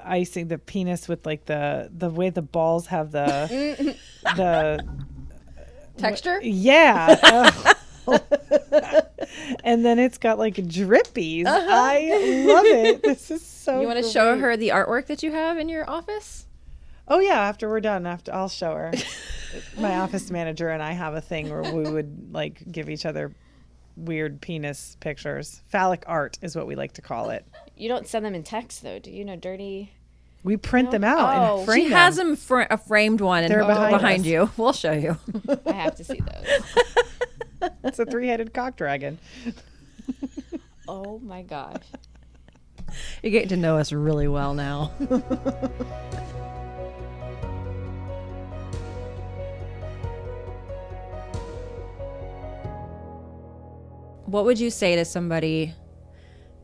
icing, the penis with like the way the balls have the Texture? yeah. And then it's got like drippies. I love it. This is so You want to show her the artwork that you have in your office? Oh yeah, after we're done, I'll show her. My office manager and I have a thing where we would like give each other weird penis pictures. Phallic art is what we like to call it. You don't send them in text though, do you? No dirty. We print them out Oh. and frame She them. has them a framed one They're behind us. you. We'll show you. I have to see those. It's a 3-headed cock dragon. Oh my gosh. You're getting to know us really well now. What would you say to somebody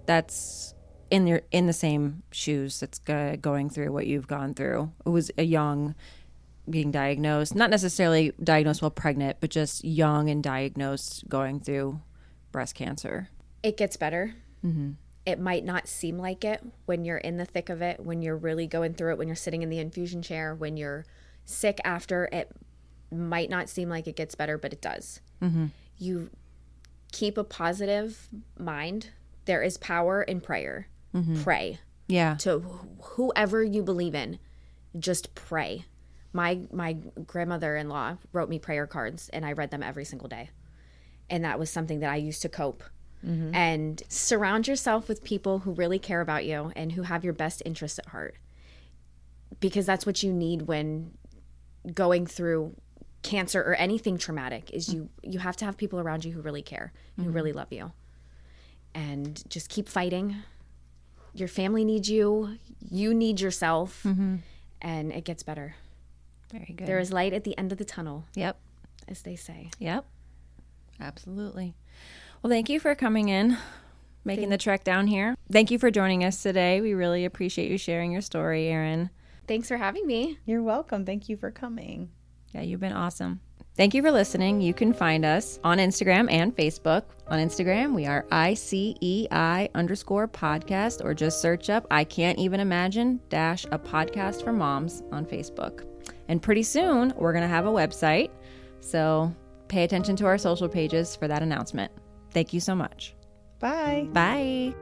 that's in the same shoes, that's going through what you've gone through? It was a young, being diagnosed, not necessarily diagnosed while pregnant, but just young and diagnosed going through breast cancer. It gets better. Mm-hmm. It might not seem like it when you're in the thick of it, when you're really going through it, when you're sitting in the infusion chair, when you're sick after. It might not seem like it gets better, but it does. Mm-hmm. You keep a positive mind. There is power in prayer. Mm-hmm. Pray. Yeah. To whoever you believe in, just pray. My grandmother-in-law wrote me prayer cards, and I read them every single day. And that was something that I used to cope. Mm-hmm. And surround yourself with people who really care about you and who have your best interests at heart. Because that's what you need when going through cancer or anything traumatic, is you have to have people around you who really care and who really love you. And just keep fighting. Your family needs you. You need yourself. Mm-hmm. And it gets better. Very good. There is light at the end of the tunnel. Yep. As they say. Yep. Absolutely. Well, thank you for coming in, making the trek down here. Thank you for joining us today. We really appreciate you sharing your story, Erin. Thanks for having me. You're welcome. Thank you for coming. Yeah, you've been awesome. Thank you for listening. You can find us on Instagram and Facebook. On Instagram, we are ICEI_podcast, or just search up I Can't Even Imagine - a podcast for moms on Facebook. And pretty soon, we're going to have a website. So pay attention to our social pages for that announcement. Thank you so much. Bye. Bye.